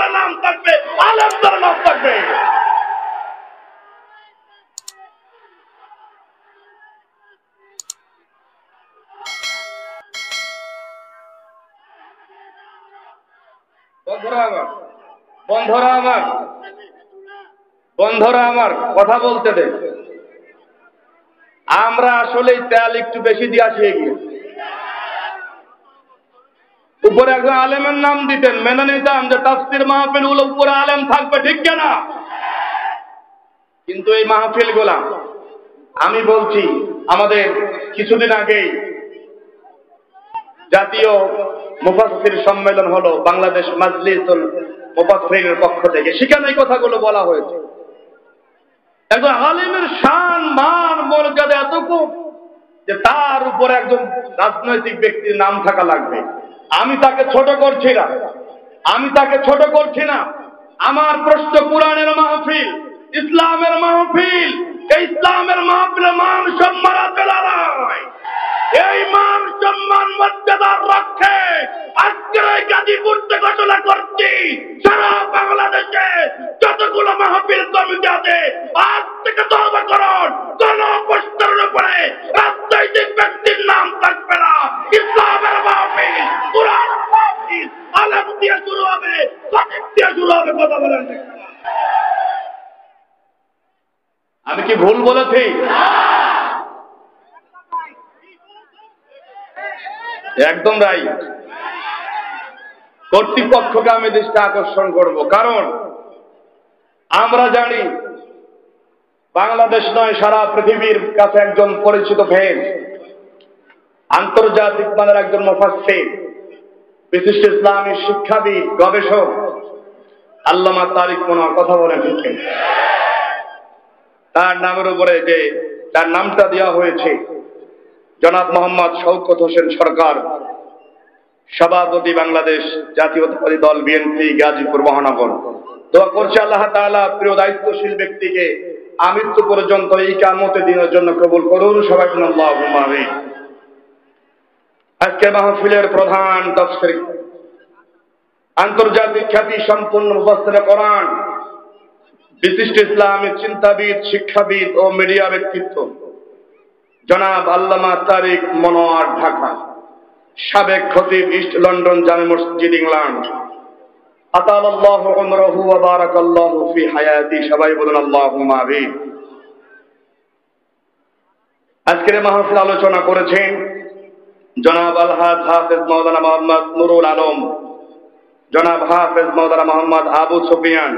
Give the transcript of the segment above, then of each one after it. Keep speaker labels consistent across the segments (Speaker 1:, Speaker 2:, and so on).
Speaker 1: ইসলামের নাম থাকবে, আলেমদের নাম থাকবে। বন্ধুরা আমার কথা বলতে দেন। আমরা আসলে তেল একটু বেশি দিয়ে আসিয়ে গিয়েছি। উপরে একজন আলেমের নাম দিতেন, মেনে নিতাম যে তাফসীর মাহফিল গুলো উপরে আলেম থাকবে, ঠিক কিনা? কিন্তু এই মাহফিল গুলা আমি বলছি, আমাদের কিছুদিন আগেই জাতীয় মুফাসসির সম্মেলন হলো বাংলাদেশ মাজলিসুল মুফাসসিরিনের পক্ষ থেকে, সেখানে এই কথাগুলো বলা হয়েছে। একজন আলেমের শান মান মর্যাদা এত কম যে তার উপরে একজন রাজনৈতিক ব্যক্তির নাম থাকা লাগবে। আমি তাকে ছোট করছি না, আমার প্রশ্ন, কোরআনের মাহফিল, ইসলামের মাহফিল, এই ইসলামের মাহফিলে মান সম্মান আছে না নাই? এই মান সম্মান মর্যাদার রক্ষে আজকের এই গাজীপুর থেকে ঘোষণা করছি, সারা বাংলাদেশে যতগুলো মাহফিল কমিটি আছে, আজ থেকে তওবা করুন, কোন পোস্টারের উপরে রাজনৈতিক ব্যক্তির নাম থাকবে না। ইসলামের মাহফিল, কোরআনের মাহফিল আলেম দিয়ে শুরু হবে, খতিব দিয়ে শুরু হবে। কথা বলেন, আমি কি ভুল বলেছি? একদম রাইট। কর্তৃপক্ষকে আমি দৃষ্টি আকর্ষণ করব, কারণ আমরা জানি বাংলাদেশ নয়, সারা পৃথিবীর কাছে একজন পরিচিত ফেস, আন্তর্জাতিক মানের একজন মুফাসসির, বিশিষ্ট ইসলামী শিক্ষাবিদ, গবেষক আল্লামা তারিক মনোয়ার। কথা বলেন ঠিক কিনা? তার নামের উপরে যে তার নামটা দেওয়া হয়েছে, জনাব মোহাম্মদ শওকত হোসেন সরকার, সভাপতি বাংলাদেশ জাতীয়তাবাদী দল বিএনপি, গাজীপুর মহানগর। দোয়া করছি আল্লাহ তাআলা প্রিয় দায়িত্বশীল ব্যক্তিকে আমৃত্যু পর্যন্ত এই কিয়ামতের দিনের জন্য কবুল করুন। সবাই বলুন আল্লাহুম্মা আমিন। আজকে মাহফিলের প্রধান তাফসীর, আন্তর্জাতিক খ্যাতি সম্পন্ন মুফাসসির কোরআন, বিশিষ্ট ইসলামী চিন্তাবিদ, শিক্ষাবিদ ও মিডিয়া ব্যক্তিত্ব জনাব আল্লামা তারিক মনোয়ার, ঢাকা, সাবেক খতিব, ইস্ট লন্ডন জামে মসজিদ, ইংল্যান্ড। আতালাল্লাহু উমরাহু ওয়া বারাকাল্লাহু ফি হায়াতি। সবাই বলুন আল্লাহুম্মা আমিন। আজকের মাহফিল আলোচনা করেছেন জনাব আলহাজ হাফেজ মাওলানা মোহাম্মদ নুরুল আলম, জনাব হাফেজ মাওলানা মোহাম্মদ আবু সুফিয়ান।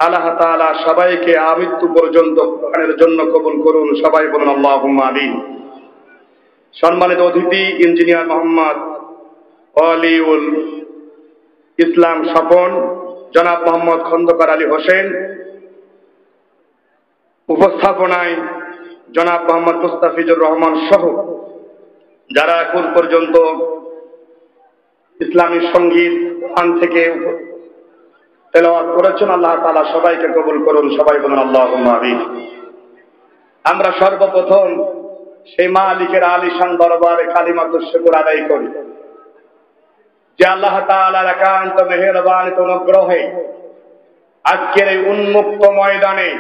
Speaker 1: আল্লাহ তাআলা সবাইকে আমৃত্যু পর্যন্ত কোরআনের জন্য কবুল করুন। সবাই বলুন আল্লাহুম্মা আমিন। সম্মানিত অতিথি ইঞ্জিনিয়ার মোহাম্মদ ওয়ালিউল ইসলাম স্বপন, জনাব মোহাম্মদ খন্দকার আলী হোসেন, উপস্থাপনায় জনাব মোহাম্মদ মুস্তাফিজুর রহমান সহ যারা এখন পর্যন্ত ইসলামী সঙ্গীত গান থেকে তেলাওয়াত করেছেন, আল্লাহ তাআলা সবাইকে কবুল করুন। সবাই বলুন আল্লাহুম্মা আমিন। আমরা সর্বপ্রথম সেই মালিকের আলিশান দরবারে কালিমাতুশ শুকর আদায় করি যে আল্লাহ তাআলার একান্ত মেহেরবানি অনুগ্রহে আজকের এই উন্মুক্ত ময়দানে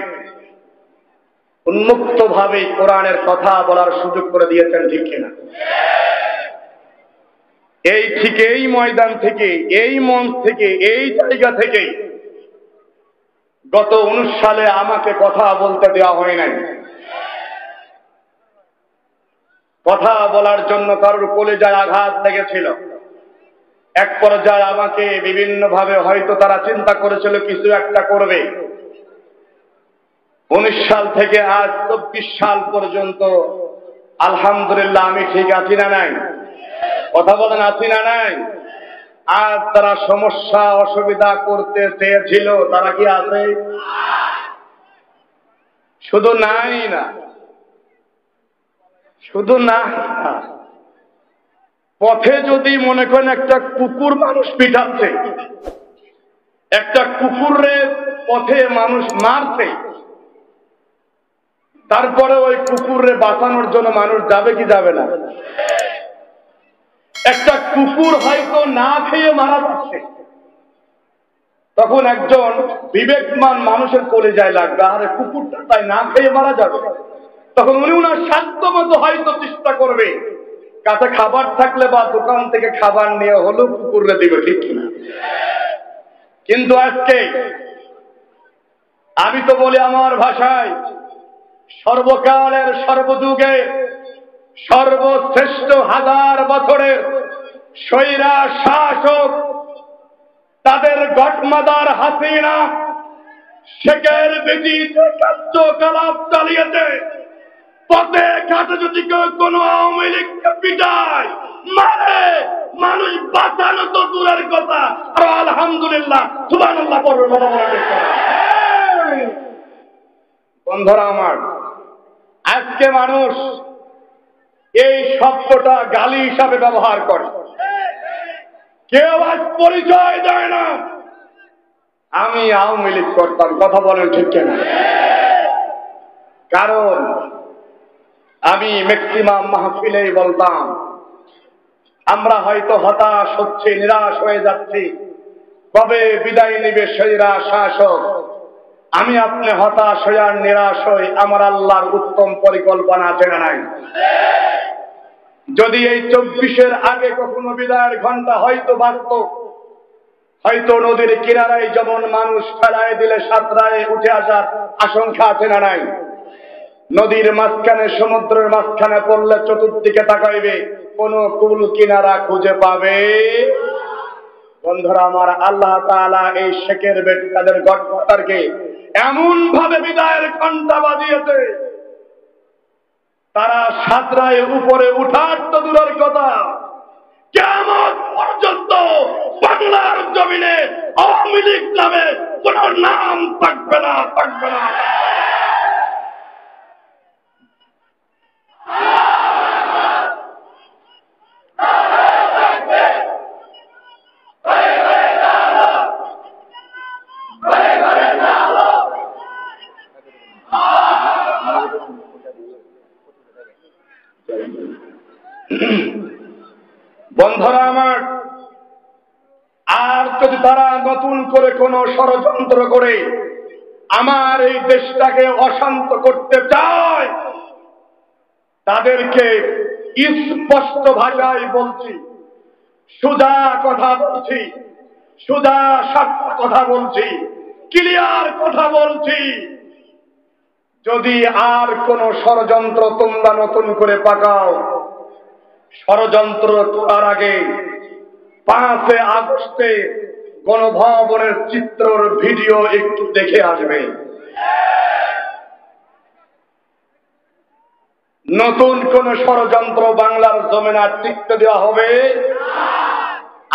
Speaker 1: উন্মুক্ত ভাবে কোরআনের কথা বলার সুযোগ করে দিয়েছেন, ঠিক কিনা? এই ঠিক এই ময়দান থেকে, এই মঞ্চ থেকে, এই জায়গা থেকে গত 19 সালে আমাকে কথা বলতে দেওয়া হয় নাই। কথা বলার জন্য কারোর কলিজায় আঘাত লেগেছিল। এক পর্যায়ে আমাকে বিভিন্ন ভাবে হয়তো তারা চিন্তা করেছিল কিছু একটা করবে। 19 সাল থেকে আজ 24 সাল পর্যন্ত আলহামদুলিল্লাহ আমি ঠিক আছি না নাই? কথা বলেন, আছি না নাই? আজ তারা সমস্যা অসুবিধা করতে চেয়েছিল, তারা কি আছে? শুধু নাই না, শুধু না, পথে যদি মনে করেন একটা কুকুর মানুষ পিটাচ্ছে, একটা কুকুরে পথে মানুষ মারছে, তারপরে ওই কুকুরে বাঁচানোর জন্য মানুষ যাবে কি যাবে না? একটা কুকুর হয়তো না খেয়ে মারা যাচ্ছে, তখন একজন বিবেকমান মানুষের কলিজায় লাগবে, আরে কুকুরটা তাই না খেয়ে মারা যাবে। তখন উনি উনার সাধ্য মতো হয়তো চেষ্টা করবে, কাছে খাবার থাকলে বা দোকান থেকে খাবার নিয়ে হলেও কুকুররে দিবে, ঠিক কিনা? কিন্তু আজকে আমি তো বলি আমার ভাষায়, সর্বকালের সর্বযুগে সর্বশ্রেষ্ঠ হাজার বছরের স্বৈরা শাসক তাদের গডমাদার হাসিনা শেখের বেটি কার্যকলাপ চালিয়েছে, পথে ঘাটে যদি কেউ কোনো আওয়ামী লীগকে পিটায় মারে, মানুষ বাঁচানো তো দূরের কথা, আর আলহামদুলিল্লাহ সুবহানাল্লাহ পড়বে। কথা বলা বন্ধুরা আমার, আজকে মানুষ এই শব্দটা গালি হিসাবে ব্যবহার করে, কেউ আজ পরিচয় দেয় না আমি আওয়ামী লীগ করতাম। কথা বলেন ঠিক কিনা? কারণ আমি ম্যাক্সিমাম মাহফিলেই বলতাম, আমরা হয়তো হতাশ হচ্ছি, নিরাশ হয়ে যাচ্ছি, কবে বিদায় নিবে স্বৈরা শাসক। আমি আপনি হতাশ হয়ে আর নিরাশ হই, আমার আল্লাহর উত্তম পরিকল্পনা আছে না নাই? যদি এই 24-এর আগে কখনো বিদায়ের ঘন্টা হয়তো বাজত, হয়তো নদীর কিনারায় যেমন মানুষ ফেলায় দিলে সাঁতরায় উঠে আসার আশঙ্কা আছে না নাই? নদীর মাঝখানে, সমুদ্রের মাঝখানে পড়লে চতুর্দিকে তাকাইবে, কোন কুল কিনারা খুঁজে পাবে? বন্ধুরা আমার, আল্লাহ তাআলা এই শেখের বেটি তাদের গডফাদারকে এমন ভাবে বিদায়ের ঘন্টা বাজিয়েছে, তারা সাঁতরায় উপরে উঠার তো দূরের কথা, কিয়ামত পর্যন্ত বাংলার জমিনে আওয়ামী লীগ নামে কোন নাম থাকবে না, থাকবে না। বন্ধুরা আমার, আর যদি তারা নতুন করে কোন ষড়যন্ত্র করে আমার এই দেশটাকে অশান্ত করতে চায়, তাদেরকে স্পষ্ট ভাষায় বলছি, সোজা কথা বলছি, সোজা সাপটা কথা বলছি, ক্লিয়ার কথা বলছি, যদি আর কোন ষড়যন্ত্র তোমরা নতুন করে পাকাও, ষড়যন্ত্র করার আগে 5 আগস্টে গণভবনের চিত্রর ভিডিও একটু দেখে আসবে। নতুন কোন ষড়যন্ত্র বাংলার জমিনে টিকতে দেওয়া হবে?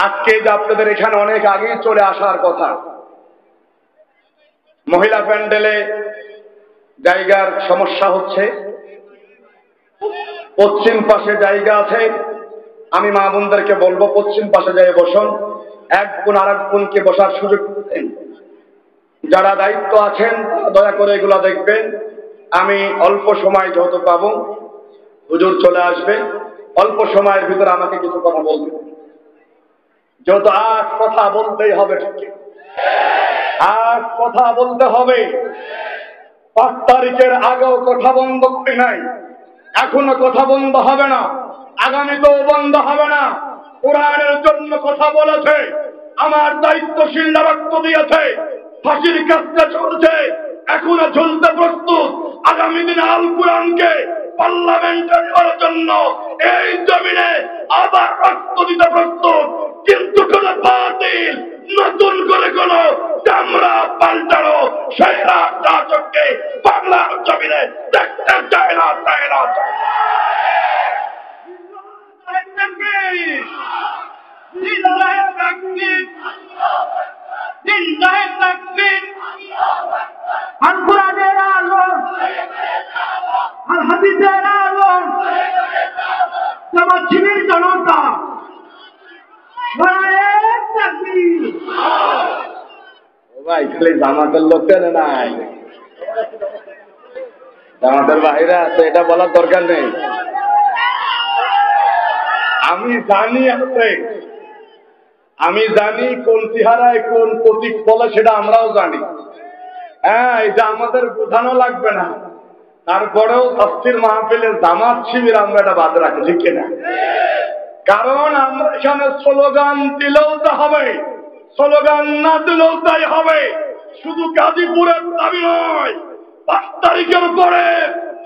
Speaker 1: আজকে যে আপনাদের এখানে অনেক আগেই চলে আসার কথা, মহিলা প্যান্ডেলে জায়গার সমস্যা হচ্ছে, পশ্চিম পাশে জায়গা আছে, আমি মা বোনদেরকে বলবো পশ্চিম পাশে যাই বসুন, এক বোন আর এক বোনকে বসার সুযোগ দেন। যারা দায়িত্ব আছেন দয়া করে এগুলা দেখবেন। আমি অল্প সময় যেহেতু পাবো, হুজুর চলে আসবে, অল্প সময়ের ভিতরে আমাকে কিছু কথা বলবে, যেহেতু আজ কথা বলতেই হবে, ঠিক আজ কথা বলতে হবে। 5 তারিখের আগেও কথা বন্ধ করি নাই, এখনো কথা বন্ধ হবে না, আগামীতেও বন্ধ হবে না। কোরআনের জন্য কথা বলেছে, আমার দায়িত্বশীলরা রক্ত দিয়েছে, ফাঁসির কাজটা চলছে, এখনো ঝুলতে প্রস্তুত। আগামী দিনে আল কোরআনকে পার্লামেন্টে নেওয়ার জন্য এই জমিনে আবার রক্ত দিতে প্রস্তুত। কিন্তু কোন বাতিল নতুন করে কোন চামড়া পাল্টানো সেরা শাসককে বাংলার জমিনে দেখতে চায় না, চায় না, চায় না।
Speaker 2: আল কোরআনের আলো, আল হাদিসের আলো, সমাজ শিবির জনতা,
Speaker 1: ভাই খালি জামাতের লোক কেন নাই, জামাতের বাইরে আছে, এটা বলার দরকার নেই। আমি জানি আছে, আমি জানি কোন চেহারায় কোন প্রতীক বলে সেটা আমরাও জানি। হ্যাঁ, এটা আমাদের বোঝানো লাগবে না। তারপরেও তাফসীর মাহফিলে জামাত শিবির আমরা এটা বাদ রাখি, ঠিক কিনা? কারণ আমরা এখানে স্লোগান দিলেও তো হবে, স্লোগান না দিলেও তাই হবে। শুধু গাজীপুরের দাবি নয়, 5 তারিখের পরে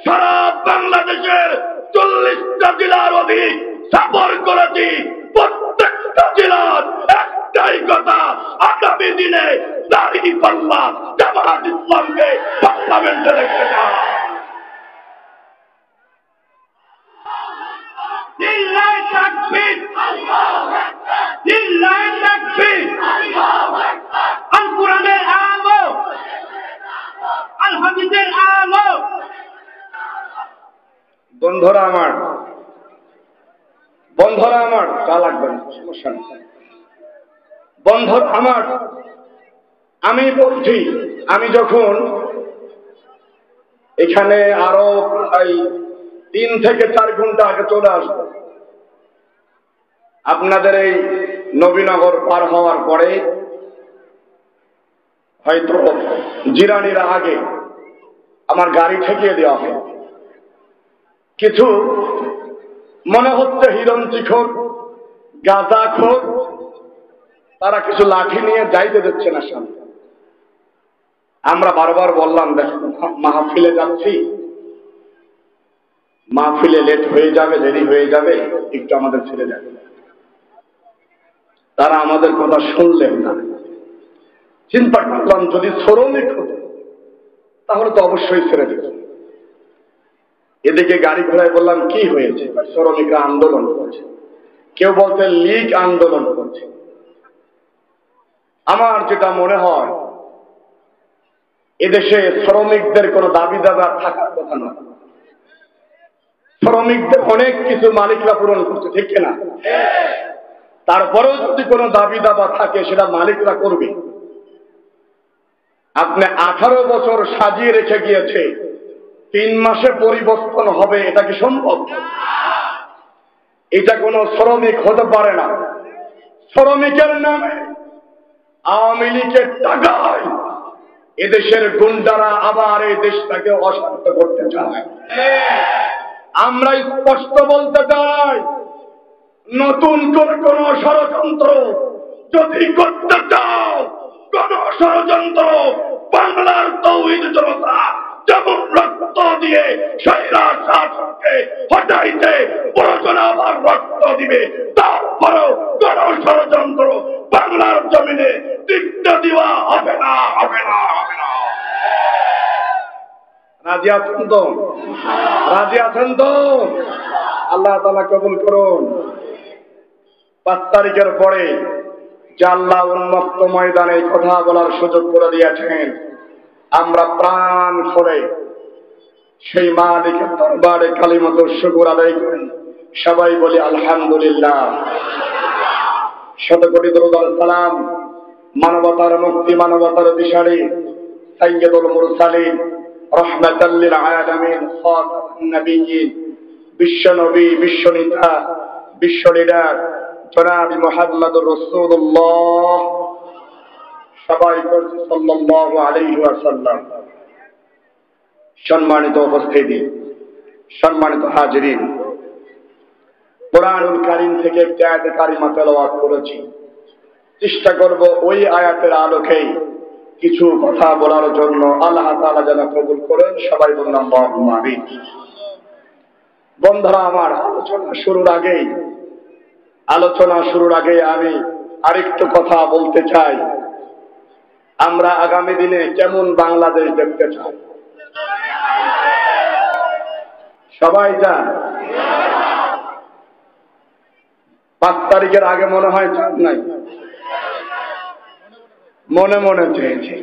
Speaker 1: সারা বাংলাদেশের 40টা জেলার অধিক সফর করেছি। প্রত্যেকটা জেলার একটাই কথা, আগামী দিনে দাঁড়িপাল্লা জামাত ইসলামকে পার্লামেন্টে দেখতে চাই।
Speaker 2: লিল্লাহি তাকবীর, লিল্লাহি তাকবীর, আল কোরআনের আলো, আল হাদিসের আলো।
Speaker 1: বন্ধুরা আমার, তা লাগবে না, সমস্যা নেই। বন্ধুরা আমার, আমি বলছি, আমি যখন এখানে আরো প্রায় 3 থেকে 4 ঘন্টা আগে চলে আসবো, আপনাদের এই নবীনগর পার হওয়ার পরে হয়তো জিরানির আগে আমার গাড়ি ঠেকিয়ে দেওয়া হয়। কিছু মনে হচ্ছে হিরণচিখোর, গাঁজাখোর, তারা কিছু লাঠি নিয়ে যাইতে দিচ্ছে না সামনে। আমরা বারবার বললাম, দেখুন মাহফিলে যাচ্ছি, মাহফিলে লেট হয়ে যাবে, দেরি হয়ে যাবে, একটু আমাদের ছেড়ে যাবে। তারা আমাদের কথা শুনলেন না। চিন্তা করলাম যদি শ্রমিক হতো তাহলে তো অবশ্যই ছেড়ে দিত। এদিকে গাড়ি ঘোড়ায় বললাম কি হয়েছে, শ্রমিকরা আন্দোলন করছে, কেউ বলতে লীগ আন্দোলন করছে। আমার যেটা মনে হয়, এদেশে শ্রমিকদের কোনো দাবি দাবা থাকার কথা নয়। শ্রমিকদের অনেক কিছু মালিকরা পূরণ করছে, ঠিক কিনা? তারপরেও যদি কোনো দাবি দাবা থাকে সেটা মালিকরা করবে। আপনি 18 বছর সাজিয়ে রেখে গিয়েছে, 3 মাসে পরিবর্তন হবে, এটা কি সম্ভব? এটা কোনো শ্রমিক হতে পারে না। শ্রমিকের নামে আওয়ামী লীগের টাকায় এদেশের গুন্ডারা আবার এই দেশটাকে অশান্ত করতে চায়। আমরা স্পষ্ট বলতে চাই, নতুন করে কোন ষড়যন্ত্র যদি করতে চাও, কোন ষড়যন্ত্র বাংলার তৌহিদ জনতা যেমন রক্ত দিয়ে স্বৈরাচার শাসককে হটাইতে প্রয়োজন আবার রক্ত দিবে, তারপরেও কোন ষড়যন্ত্র বাংলার জমিনে টিকতে দেওয়া হবে না, হবে না, হবে না। রাজি আছেন তো? রাজি আছেন তো? আল্লাহ তাআলা কবুল করুন। 5 তারিখের পরে যে আল্লাহ উন্মুক্ত ময়দানে কথা বলার সুযোগ করে দিয়েছেন, আমরা প্রাণ করে সেই মালিকের দরবারে কালিমাতুর শুকর আদায় করি। সবাই বলি আলহামদুলিল্লাহ। শতকোটি দরুদ ও সালাম মানবতার মুক্তি, মানবতার দিশারি সাইয়্যিদুল মুরসালিন রাহমাতাল লিল আলামিন খাতামুন নবিয়্যিন, বিশ্বনবী, বিশ্বনেতা, বিশ্ব লিডার জনাব মুহাম্মদুর রাসূলুল্লাহ, সবাই করছি সাল্লাল্লাহু আলাইহি ওয়াসাল্লাম। সম্মানিত উপস্থিতি, সম্মানিত হাজিরিন, কোরআনুল কারীম থেকে একটি আয়াতে কারিমা তেলাওয়াত করেছি। চেষ্টা করব ওই আয়াতের আলোকেই কিছু কথা বলার জন্য। আল্লাহ তাআলা যেন কবুল করেন। সবাই বলুন আল্লাহুম্মা আমিন। বন্ধুরা আমার, আলোচনা শুরুর আগে আমি আরেকটু কথা বলতে চাই। আমরা আগামী দিনে কেমন বাংলাদেশ দেখতে চাই? সবাই চান? 5 তারিখের আগে মনে হয় চান নাই, মনে মনে চেয়েছি।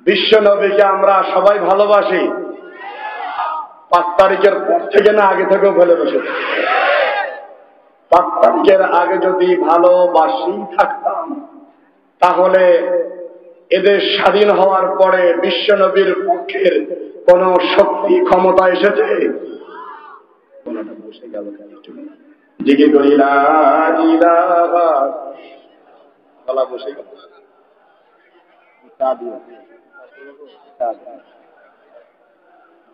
Speaker 1: বিশ্ব নবীকে আমরা সবাই ভালোবাসি। 5 তারিখের পর থেকে না, আগে থেকেও ভালোবাসি। 5 তারিখের আগে যদি ভালোবাসি থাকতাম, তাহলে এদের স্বাধীন হওয়ার পরে বিশ্ব নবীর পক্ষের কোন শক্তি ক্ষমতা এসেছে? জিকির করি লা ইলাহা, গলা বসে গেল,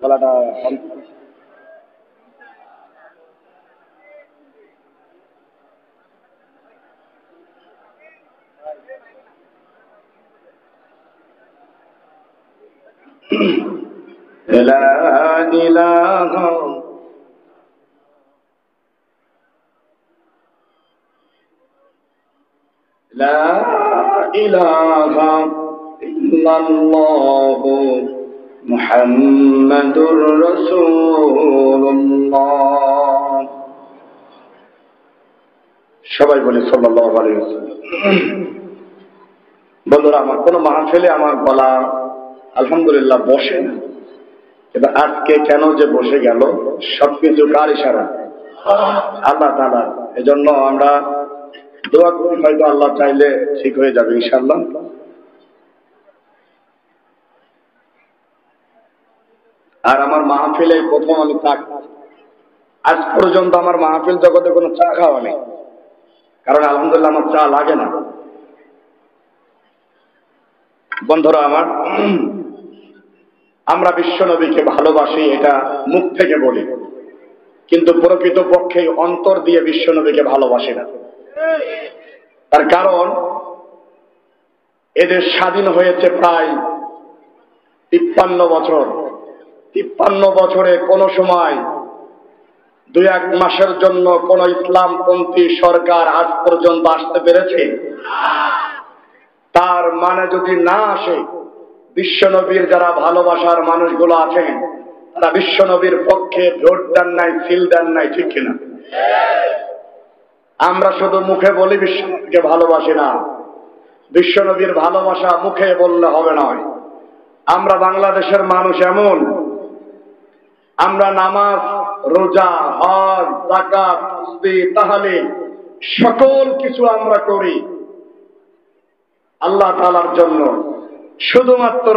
Speaker 1: গলাটা লা ইলাহা লা ইলাহা ইল্লাল্লাহু মুহাম্মাদুর রাসূলুল্লাহ। সবাই বলে সাল্লাল্লাহু আলাইহি ওয়াসাল্লাম। বন্ধুরা আমার, কোন মাহফিলে আমার গলা আলহামদুলিল্লাহ বসে না, কিন্তু আজকে কেন যে বসে গেল, সবকিছু কার ইশারা? আল্লাহ তাআলা। এজন্য আমরা দোয়া করি, হয়তো আল্লাহ চাইলে ঠিক হয়ে যাবে ইনশাআল্লাহ। আর আমার মাহফিলে প্রথম আমি চা, আজ পর্যন্ত আমার মাহফিল জগতে কোনো চা খাওয়া নেই, কারণ আলহামদুলিল্লাহ আমার চা লাগে না। বন্ধুরা আমার, আমরা বিশ্বনবীকে ভালোবাসি, এটা মুখ থেকে বলি, কিন্তু প্রকৃত পক্ষে অন্তর দিয়ে বিশ্বনবীকে ভালোবাসি না। তার কারণ এদের স্বাধীন হয়েছে প্রায় 53 বছর। 53 বছরে কোন সময় 2-1 মাসের জন্য কোন ইসলামপন্থী সরকার আজ পর্যন্ত আসতে পেরেছে? তার মানে যদি না আসে, বিশ্বনবীর যারা ভালোবাসার মানুষগুলো আছেন, তারা বিশ্বনবীর পক্ষে ভোট দেন নাই, সিল দেন নাই, ঠিক কিনা? আমরা শুধু মুখে বলি বিশ্বনবীকে ভালোবাসি না, বিশ্বনবীর ভালোবাসা মুখে বললে হবে নয়। আমরা বাংলাদেশের মানুষ এমন, আমরা নামাজ, রোজা, হজ, যাকাত, তাসবিহ, তাহলিল সকল কিছু আমরা করি আল্লাহ তাআলার জন্য। শুধুমাত্র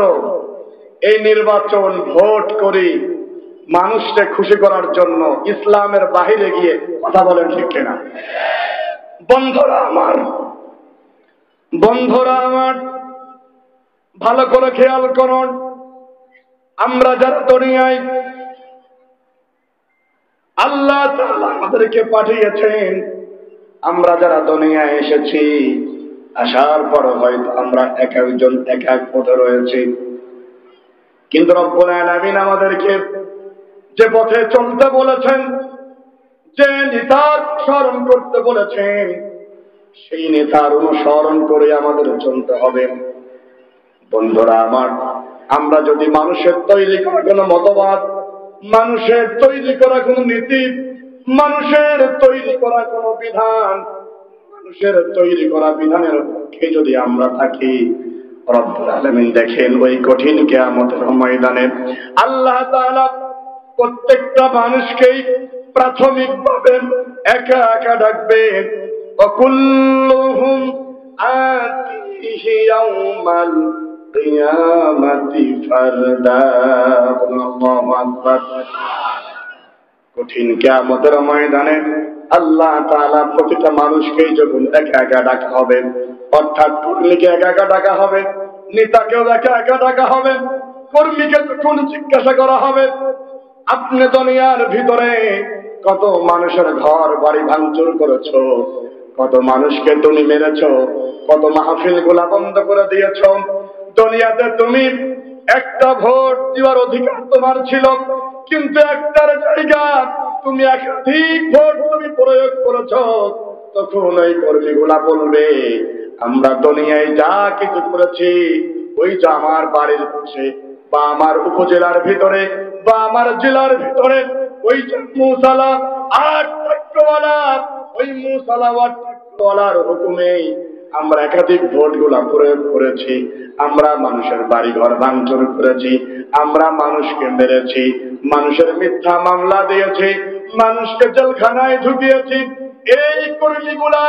Speaker 1: এই নির্বাচন ভোট করি মানুষকে খুশি করার জন্য, ইসলামের বাহিরে গিয়ে কথা বলেন, ঠিক কিনা? বন্ধুরা আমার, ভালো করে খেয়াল করুন। আমরা যারা দুনিয়ায় আল্লাহ তাআলা আমাদেরকে পাঠিয়েছেন, আমরা যারা দুনিয়ায় এসেছি, আসার পর হয়তো আমরা এক একজন এক এক পথে রয়েছি, কিন্তু রব্বুল আলামিন আমাদেরকে যে পথে চলতে বলেছেন, যে নেতার স্মরণ করতে বলেছেন, সেই নেতার অনুসরণ করে আমাদের চলতে হবে। বন্ধুরা আমার, আমরা যদি মানুষের তৈরি করা কোনো মতবাদ, মানুষের তৈরি করা কোনো নীতি, মানুষের তৈরি করা কোনো বিধান, মানুষের তৈরি করা বিধানের পক্ষে যদি আমরা থাকি, রব্বুল আলামিন দেখেন ওই কঠিন কিয়ামতের ময়দানে আল্লাহ তাআলা প্রত্যেকটা মানুষকেই প্রাথমিকভাবে একা একা ডাকবেন। ওয়াকুল্লুহুম আতিহি ইয়াউমাল কিয়ামাতি ফারদা। আল্লাহু আকবার। কঠিন কিয়ামতের ময়দানে আল্লাহ তাআলা প্রতিটা মানুষকেই যখন একা একা ডাকা হবে, অর্থাৎ কর্মীকে একা একা ডাকা হবে, নেতাকেও একা একা ডাকা হবে, কর্মীকে যখন জিজ্ঞাসা করা হবে, আপনি দুনিয়ার ভিতরে কত মানুষের ঘর বাড়ি ভাঙচুর করেছো, কত মানুষকে তুমি মেরেছো, কত মাহফিল গুলা বন্ধ করে দিয়েছো, দুনিয়াতে তুমি একটা ভোট দেওয়ার অধিকার তোমার ছিল, কিন্তু একটার জায়গা তুমি একাধিক ভোট তুমি প্রয়োগ করেছো, তখন ওই কর্মীগুলা বলবে, আমরা দুনিয়ায় যা কিছু করেছি, ওই যে আমার বাড়ির পাশে বা আমার উপজেলার ভিতরে বা আমার জেলার ভিতরে ওই যে মুসালা 8 ট্রাক্টরওয়ালা, ওই মুসালা 8 ট্রাক্টরওয়ালার হুকুমে আমরা একাধিক ভোটগুলা প্রয়োগ করেছি, আমরা মানুষের বাড়ি ঘর ভাঙচুর করেছি, আমরা মানুষকে মেরেছি, মানুষের মিথ্যা মামলা দিয়েছি, মানুষকে জেলখানায় ঢুকিয়েছি। এই কর্মীগুলা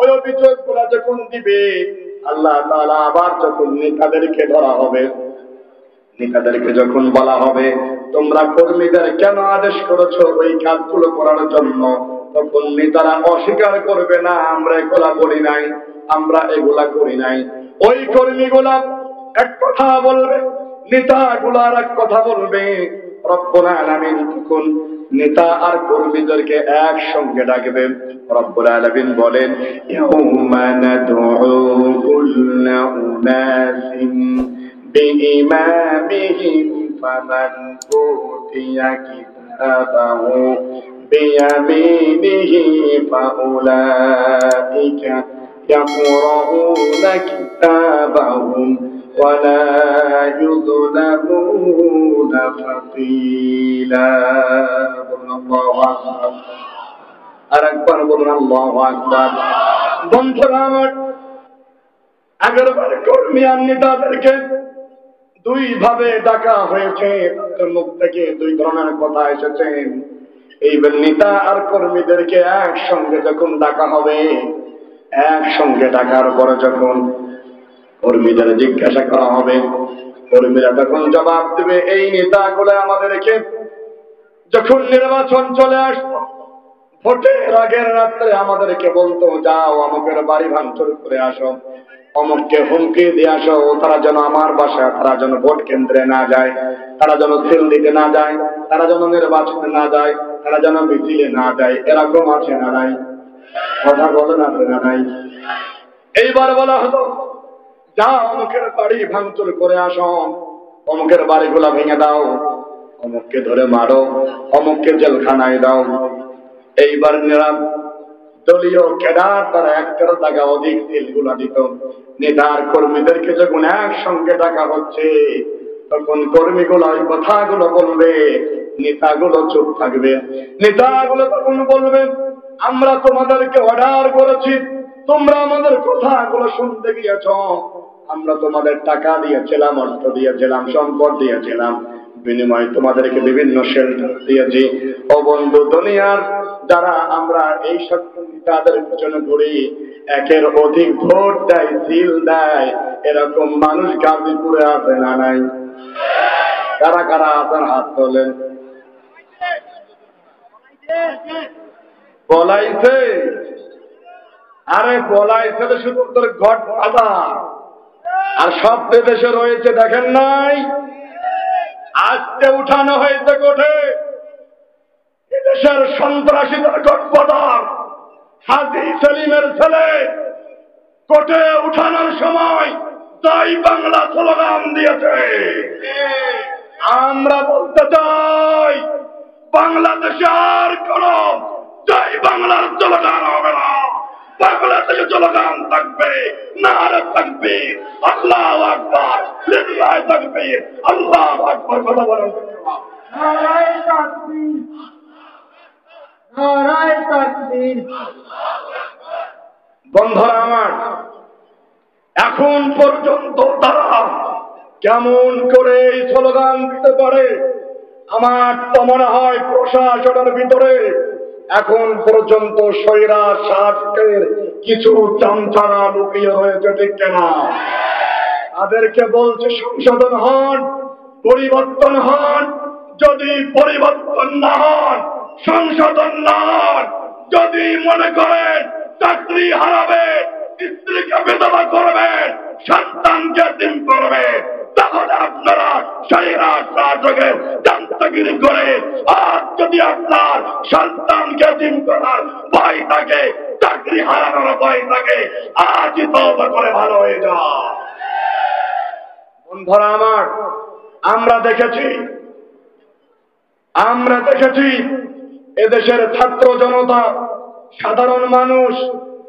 Speaker 1: ওই অভিযোগগুলা যখন দিবে, আল্লাহ তাআলা আবার যখন নেতাদেরকে ধরা হবে, নেতাদেরকে যখন বলা হবে তোমরা কর্মীদের কেন আদেশ করেছো ওই কাজগুলো করার জন্য, তখন নেতারা অস্বীকার করবে না আমরা এগুলা বলি নাই, আমরা এগুলা করি নাই। ওই কর্মীগুলা এক কথা বলবে, নেতাগুলা আর এক কথা বলবে। রব্বুল আলামিন তখন নেতা আর কর্মীদেরকে একসঙ্গে ডাকবেন। রব্বুল আলামিন বলেন, ইয়াউমা নাদউ কুল্লা উনাসিন বিইমামিহিম ফামান উতিয়া কিতাবাহু বিয়ামিনিহি ফাউলাইকা ইয়াকরাউনা কিতাবাহুম ওয়ালা ইউযলামুনা ফাতিলা। আল্লাহু আকবার। আরেকবার বলুন আল্লাহু আকবার। বন্ধুরা আমার, আগেরবার কর্মী আর নেতাদেরকে দুই ভাবে ডাকা হয়েছে, তাদের মুখ থেকে দুই ধরনের কথা এসেছে। এইবার নেতা আর কর্মীদেরকে একসঙ্গে যখন ডাকা হবে, একসঙ্গে ডাকার পরে যখন কর্মীদের জিজ্ঞাসা করা হবে, কর্মীরা তখন জবাব দেবে, এই নেতাগুলো আমাদেরকে যখন নির্বাচন চলে আসতো, ভোটের আগের রাত্রে আমাদেরকে বলতো, যাও অমুকের বাড়ি ভাঙচুর করে আসো, অমুককে হুমকি দিয়ে আসো, তারা যেন আমার বাসায়, তারা যেন ভোট কেন্দ্রে না যায়, তারা যেন সিল দিতে না যায়, তারা যেন নির্বাচনে না যায়, তারা যেন মিছিলে না যায়। এরকম আছে না নাই? কথা বলেন আছে না নাই? এইবার বলা হতো, যাও অমুকের বাড়ি ভাঙচুর করে আসো, অমুকের বাড়িগুলা ভেঙে দাও, অমুককে ধরে মারো, অমুককে জেলখানায় দাও। এইবার দলীয় ক্যাডার তারা একটার জায়গা অধিক সিলগুলা দিত। নেতার কর্মীদেরকে যখন একসঙ্গে ডাকা হচ্ছে, তখন কর্মীগুলো ওই কথাগুলো বলবে, নেতাগুলো চুপ থাকবে। নেতাগুলো তখন বলবে, আমরা তোমাদেরকে অর্ডার করেছি, তোমরা আমাদের কথাগুলো শুনতে গিয়েছ, আমরা তোমাদের টাকা দিয়েছিলাম, অর্থ দিয়েছিলাম, সম্পদ দিয়েছিলাম, বিনিময়ে তোমাদেরকে বিভিন্ন শেল্টার দিয়েছি। ও বন্ধু, দুনিয়ার যারা আমরা এই সব নেতাদের পিছনে ঘুরি, একের অধিক ভোট দেয়, সিল দেয়, এরকম মানুষ গাজীপুরে আছে না নাই? কারা কারা আছেন হাত তোলেন। পলাইছে? আরে পলাইছে তো শুধু তোর ঘট পাতা, আর সব দেশে রয়েছে দেখেন নাই? আজকে উঠানো হয়েছে কোঠে এদেশের সন্ত্রাসীদের গডফাদার হাজী সেলিমের ছেলে। কোঠে উঠানোর সময় জয় বাংলা স্লোগান দিয়েছে। আমরা বলতে চাই, বাংলাদেশে আর কোন জয় বাংলার স্লোগান হবে না, বাংলাদেশে স্লোগান থাকবে, নারা থাকবে আল্লাহু আকবার, লিল্লাহি তাকবীর, আল্লাহু আকবার। কথা বলেন,
Speaker 2: নারায়ে তাকবীর, নারায়ে তাকবীর।
Speaker 1: বন্ধুরা আমার, এখন পর্যন্ত তারা কেমন করে এই স্লোগান দিতে পারে, আমার তো মনে হয় প্রশাসনের ভিতরে এখন পর্যন্ত স্বৈরাচার শাসকের কিছু চামচারা লুকিয়ে রয়েছে, ঠিক কিনা? তাদেরকে বলছে সংশোধন হন, পরিবর্তন হন। যদি পরিবর্তন না হন, সংশোধন না হন, যদি মনে করেন চাকরি হারাবেন, স্ত্রীকে বিধবা করবেন, সন্তানকে এতিম করবেন, তাহলে আপনারা স্বৈরাচারের দান্দাগিরি করে, আর যদি আপনার সন্তানকে এতিম করার ভয় থাকে, চাকরি হারানোর ভয় থাকে, আজই তওবা করে ভালো হয়ে যান। বন্ধুরা আমার, আমরা দেখেছি এদেশের ছাত্র জনতা, সাধারণ মানুষ,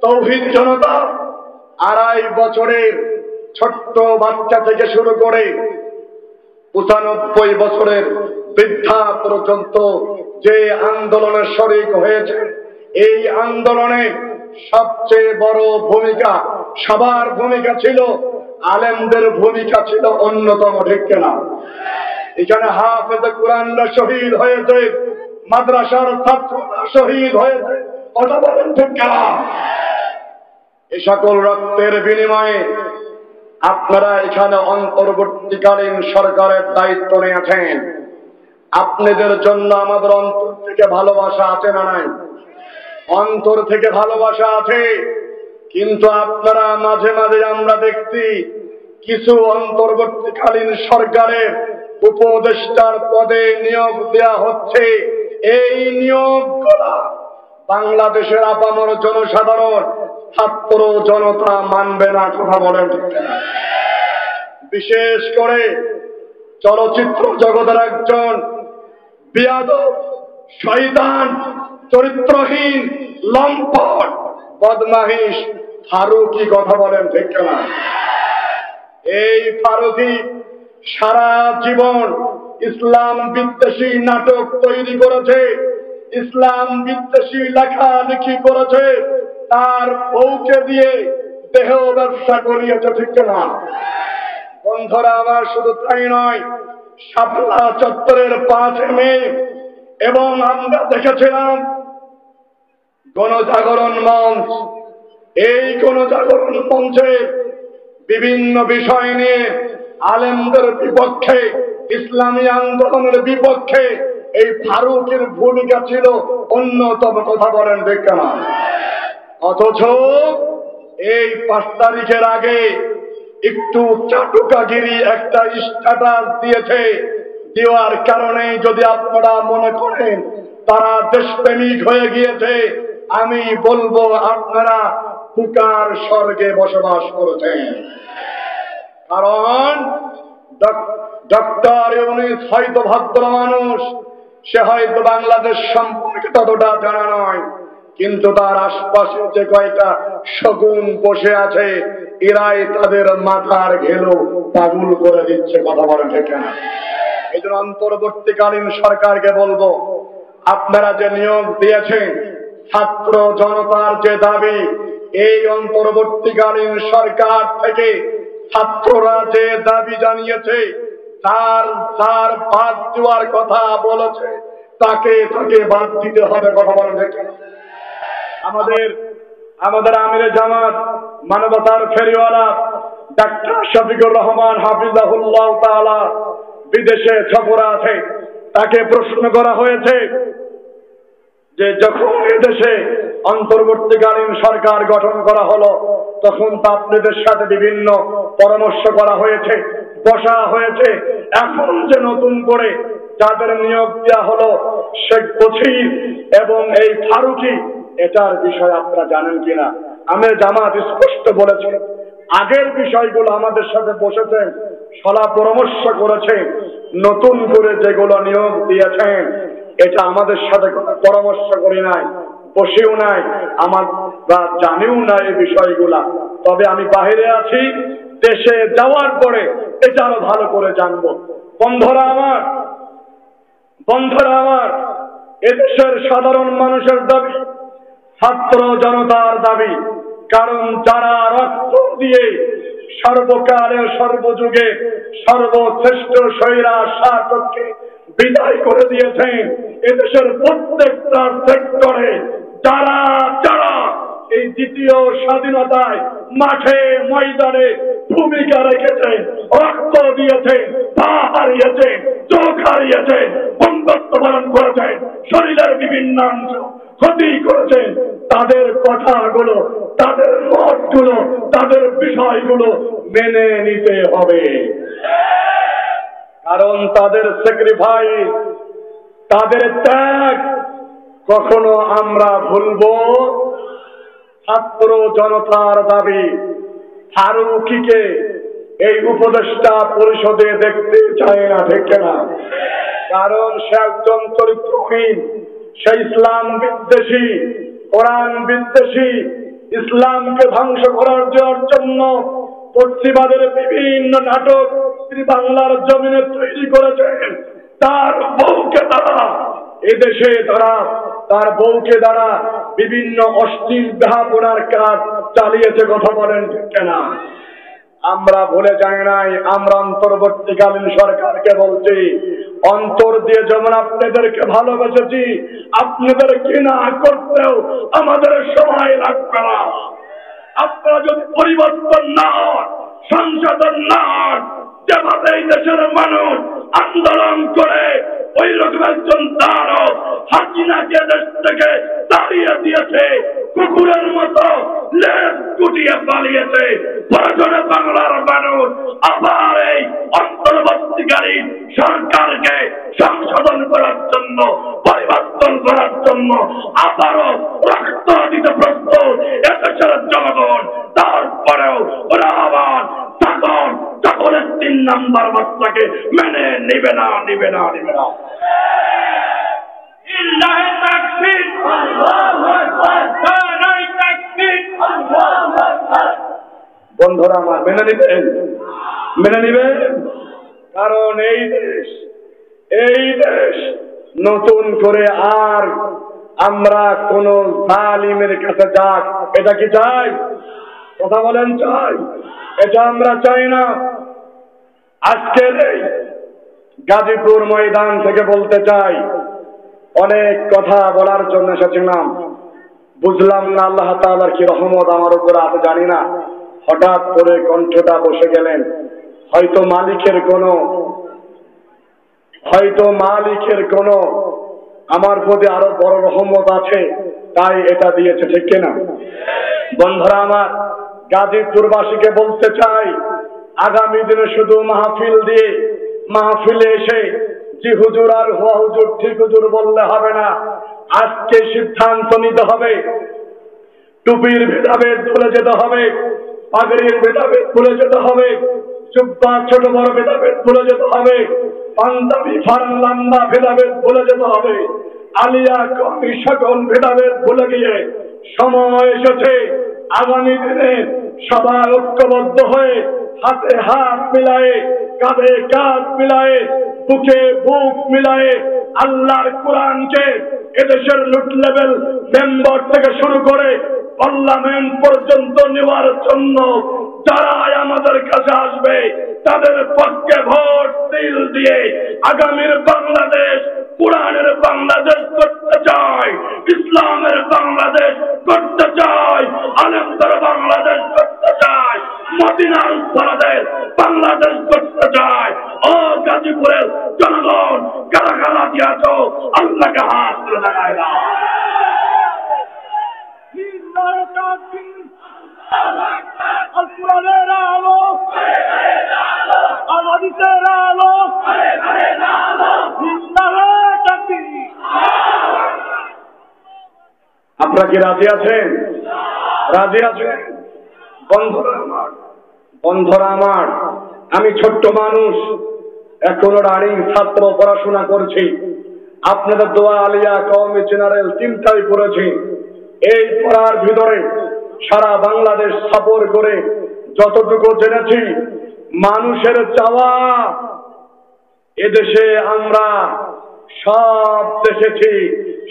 Speaker 1: তৌহিদ জনতা, 2.5 বছরের ছোট্ট বাচ্চা থেকে শুরু করে 95 বছরের বৃদ্ধা পর্যন্ত যে আন্দোলনে শরীক হয়েছে, এই আন্দোলনে সবচেয়ে বড় ভূমিকা, সবার ভূমিকা ছিল, আলেমদের ভূমিকা ছিল অন্যতম, ঠিক কিনা? এখানে হাফেজ কুরআনরা শহীদ হয়েছে, মাদ্রাসার ছাত্ররা শহীদ হয়েছে, কথা বলেন ঠিক কিনা? এই সকল রক্তের বিনিময়ে আপনারা এখানে অন্তর্বর্তীকালীন সরকারের দায়িত্ব নিয়েছেন। আপনাদের জন্য আমাদের অন্তর থেকে ভালোবাসা আছে না নাই? অন্তর থেকে ভালোবাসা আছে, কিন্তু আপনারা মাঝে মাঝে আমরা দেখছি কিছু অন্তর্বর্তীকালীন সরকারের উপদেষ্টার পদে নিয়োগ দেয়া হচ্ছে। এই নিয়োগগুলা বাংলাদেশের আপামর জনসাধারণ, ছাত্র জনতা মানবে না। কথা বলেন ঠিক না? বিশেষ করে চলচ্চিত্র জগতের একজন বেয়াদব, শয়তান, চরিত্রহীন, লম্পট, বদমাইশ ফারুকী। কথা বলেন ঠিক না? এই ফারুকী সারা জীবন ইসলাম বিদ্বেষী নাটক তৈরি করেছে, ইসলাম বিদ্বেষী লেখালেখি করেছে, তার বউকে দিয়ে দেহ ব্যবসা করিয়েছে। ঠিক না? বন্ধুরা আমার, শুধু তাই নয়, শাপলা চত্বরের 5 মে এবং আমরা দেখেছিলাম গণজাগরণ মঞ্চ। এই গণজাগরণ মঞ্চে বিভিন্ন বিষয় নিয়ে আলেমদের বিপক্ষে, ইসলামী আন্দোলনের বিপক্ষে এই ফারুকের ভূমিকা ছিল অন্যতম। কথা বলেন ঠিক না? অথচ এই 5 তারিখের আগে একটু চাটুকাগিরি একটা স্ট্যাটাস দিয়েছে। দেওয়ার কারণে যদি আপনারা মনে করেন তারা দেশপ্রেমিক হয়ে গিয়েছে, আমি বলবো আপনারা কুকার স্বর্গে বসবাস করেছেন। কারণ ডক্টর ইউনূস হয়তো ভদ্র মানুষ, সে হয়তো বাংলাদেশ সম্পর্কে ততটা জানা নয়, কিন্তু তার আশপাশে যে কয়টা শগুন বসে আছে, এরাই তাদের মাথার ঘেলো পাগল করে দিচ্ছে। কথা বলেন ঠিক না? এই জন্য অন্তর্বর্তীকালীন সরকারকে বলবো, আপনারা যে নিয়োগ দিয়েছেন, ছাত্র জনতার যে দাবি, এই অন্তর্বর্তীকালীন সরকার থেকে ছাত্ররা যে দাবি জানিয়েছে, তার বাদ দেওয়ার কথা বলেছে, তাকে বাদ দিতে হবে। কথা বলেন ঠিক না? আমাদের আমিরে জামাত, মানবতার ফেরিওয়ালা ডাক্তার শফিকুর রহমান হাফিজাহুল্লাহ তাআলা বিদেশে সফরে আছে। তাকে প্রশ্ন করা হয়েছে যে যখন এদেশে অন্তর্বর্তীকালীন সরকার গঠন করা হলো, তখন তা আপনাদের সাথে বিভিন্ন পরামর্শ করা হয়েছে, বসা হয়েছে। এখন যে নতুন করে যাদের নিয়োগ দেওয়া হলো, শেখ বছির এবং এই ফারুকী, এটার বিষয় আপনারা জানেন কিনা? আমির জামাত স্পষ্ট বলেছে, আগের বিষয়গুলো আমাদের সাথে বসেছেন, সলা পরামর্শ করেছে, নতুন করে যেগুলো নিয়োগ দিয়েছেন এটা আমাদের সাথে কোনো পরামর্শ করি নাই, বসেও নাই, আমরা জানিও না এই বিষয়গুলা। তবে আমি বাহিরে আছি, দেশে যাওয়ার পরে এটা আরো ভালো করে জানবো। বন্ধুরা আমার, এদেশের সাধারণ মানুষের দাবি, ছাত্র জনতার দাবি, কারণ যারা রক্ত দিয়ে সর্বকালে সর্বযুগে সর্বশ্রেষ্ঠ স্বৈরাচার শাসককে বিদায় করে দিয়েছেন, এদেশের প্রত্যেকটা সেক্টরে যারা এই দ্বিতীয় স্বাধীনতায় মাঠে ময়দানে ভূমিকা রেখেছেন, রক্ত দিয়েছেন, পা হারিয়েছেন, চোখ হারিয়েছেন, বন্ধুত্ব পালন করেছেন, শরীরের বিভিন্ন অংশ ক্ষতি করেছেন, তাদের কথাগুলো, তাদের মতগুলো, তাদের বিষয়গুলো মেনে নিতে হবে। কারণ তাদের স্যাক্রিফাইস, তাদের ত্যাগ কখনো আমরা ভুলবো। ছাত্র জনতার দাবি, ফারুকীকে এই উপদেষ্টা পরিষদে দেখতে চায় না। ঠিক না? কারণ সে একজন চরিত্রহীন, সে ইসলাম বিদ্বেষী, কোরআন বিদ্বেষী, ইসলামকে ধ্বংস করার জন্য পশ্চিমাদের বিভিন্ন নাটক তিনি বাংলার জমিনে তৈরি করেছেন। তার বউকে দ্বারা এদেশে তার বউকে দ্বারা বিভিন্ন অশ্লীল বেহাপনার কাজ চালিয়েছে। কথা বলেন ঠিক না? আমরা ভুলে যাই নাই, আমরা অন্তর্বর্তীকালীন সরকারকে বলছি, অন্তর দিয়ে যেমন আপনাদেরকে ভালোবেসেছি, আপনাদের ঘৃণা করতেও আমাদের সময় লাগবে না। আপনারা যদি পরিবর্তন না হন, সংশোধন না হন, যেভাবে এই দেশের মানুষ আন্দোলন করে ওই রকম একজন দানব হাসিনাকে দেশ থেকে তাড়িয়ে দিয়েছে, কুকুরের মতো লেজ গুটিয়ে পালিয়েছে। প্রয়োজনে বাংলার মানুষ আবার এই অন্তর্বর্তীকারী সরকারকে সংশোধন করার জন্য, পরিবর্তন করার জন্য আবারও রক্ত দিতে প্রস্তুত এদেশের জনগণ। তারপরেও ওরা আবার সকলের 3 নাম্বার বাচ্চাকে মেনে নিবে না। ইল্লাহি তাকবীর, আল্লাহু আকবার, নারায়ে তাকবীর, আল্লাহু আকবার। বন্ধুরা আমার, মেনে নিবেন, কারণ এই দেশ নতুন করে আর আমরা কোন জালিমের কাছে যাক, এটা কি চাই? কথা বলেন, চাই? এটা আমরা চাই না। আজকের এই গাজীপুর ময়দান থেকে বলতে চাই, অনেক কথা বলার জন্য এসেছিলাম, বুঝলাম না আল্লাহ তাআলার কি রহমত আমার উপর আছে জানি না, হঠাৎ করে কণ্ঠটা বসে গেলেন। হয়তো মালিকের কোন আমার প্রতি আরো বড় রহমত আছে, তাই এটা দিয়েছে, ঠিক কিনা? বন্ধুরা আমার, গাজীপুরবাসীকে বলতে চাই, আগামী দিনে শুধু মাহফিলে এসে জি হুজুর আর হুয়া হুজুর ঠিক হুজুর বললে হবে না। আজকে সিদ্ধান্ত নিতে হবে, টুপির ভেদাভেদ ভুলে যেতে হবে, পাগড়ির ভেদাভেদ ভুলে যেতে হবে, জুব্বা ছোট বড় ভেদাভেদ ভুলে যেতে হবে, পাঞ্জাবি ফারান লাম্বা ভেদাভেদ ভুলে যেতে হবে, আলিয়া কমি সকল ভেদাভেদ ভুলে গিয়ে সময় এসেছে আগামী দিনে সবাই ঐক্যবদ্ধ হয়ে হাতে হাত মিলায়ে, কাঁধে কাঁধ মিলায়ে, বুকে বুক মিলায়ে আল্লাহর কোরআনকে এদেশের লুট লেভেল মেম্বার থেকে শুরু করে পার্লামেন্ট পর্যন্ত নেওয়ার জন্য যারাই আমাদের কাছে আসবে তাদের পক্ষে ভোট দিল দিয়ে আগামীর বাংলাদেশ কোরআনের বাংলাদেশ করতে চাই, ইসলামের বাংলাদেশ করতে চাই, আলেমদের বাংলাদেশ করতে চাই, মদিনার উত্তরাদের বাংলাদেশ করতে চাই। ও গাজীপুরের জনগণ, কারা কারা দিয়েছ আল্লাহকে হাত তুলে দেখায় না। কোরআনের আলো, হাদিসের আলো, আপনারা কি রাজি আছেন? বন্ধুরা আমার, আমি ছোট্ট মানুষ, এখনো রানিং ছাত্র, পড়াশোনা করছি। আপনাদের দোয়া আলিয়া কওমি জেনারেল 3টাই পড়েছি। এই পড়ার ভিতরে সারা বাংলাদেশ সফর করে যতটুকু জেনেছি, মানুষের চাওয়া এদেশে আমরা সব দেখেছি,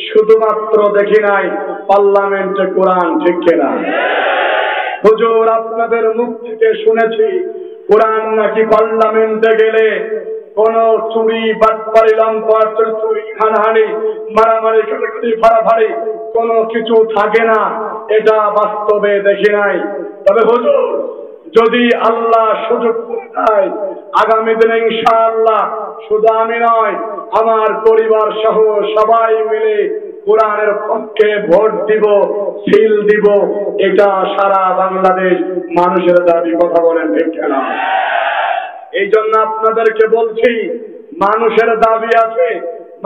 Speaker 1: শুধুমাত্র দেখি নাই পার্লামেন্টে কোরআন, ঠিক কিনা? হুজুর, আপনাদের মুখ থেকে শুনেছি কোরআন নাকি পার্লামেন্টে গেলে কোন চুরি বাটপারি লম্পট চুরি হানাহানি মারামারি কাটাকাটি ফাড়াফাড়ি কোনো কিছু থাকে না। এটা বাস্তবে দেখি নাই। তবে হুজুর, যদি আল্লাহ সুযোগ করে দেয় আগামী দিনে ইনশাআল্লাহ শুধু আমি নয়, আমার পরিবার সহ সবাই মিলে কোরআনের পক্ষে ভোট দিব, সিল দিব। এটা সারা বাংলাদেশ মানুষের দাবি, কথা বলেন ঠিক কিনা? এই জন্য আপনাদেরকে বলছি, মানুষের দাবি আছে,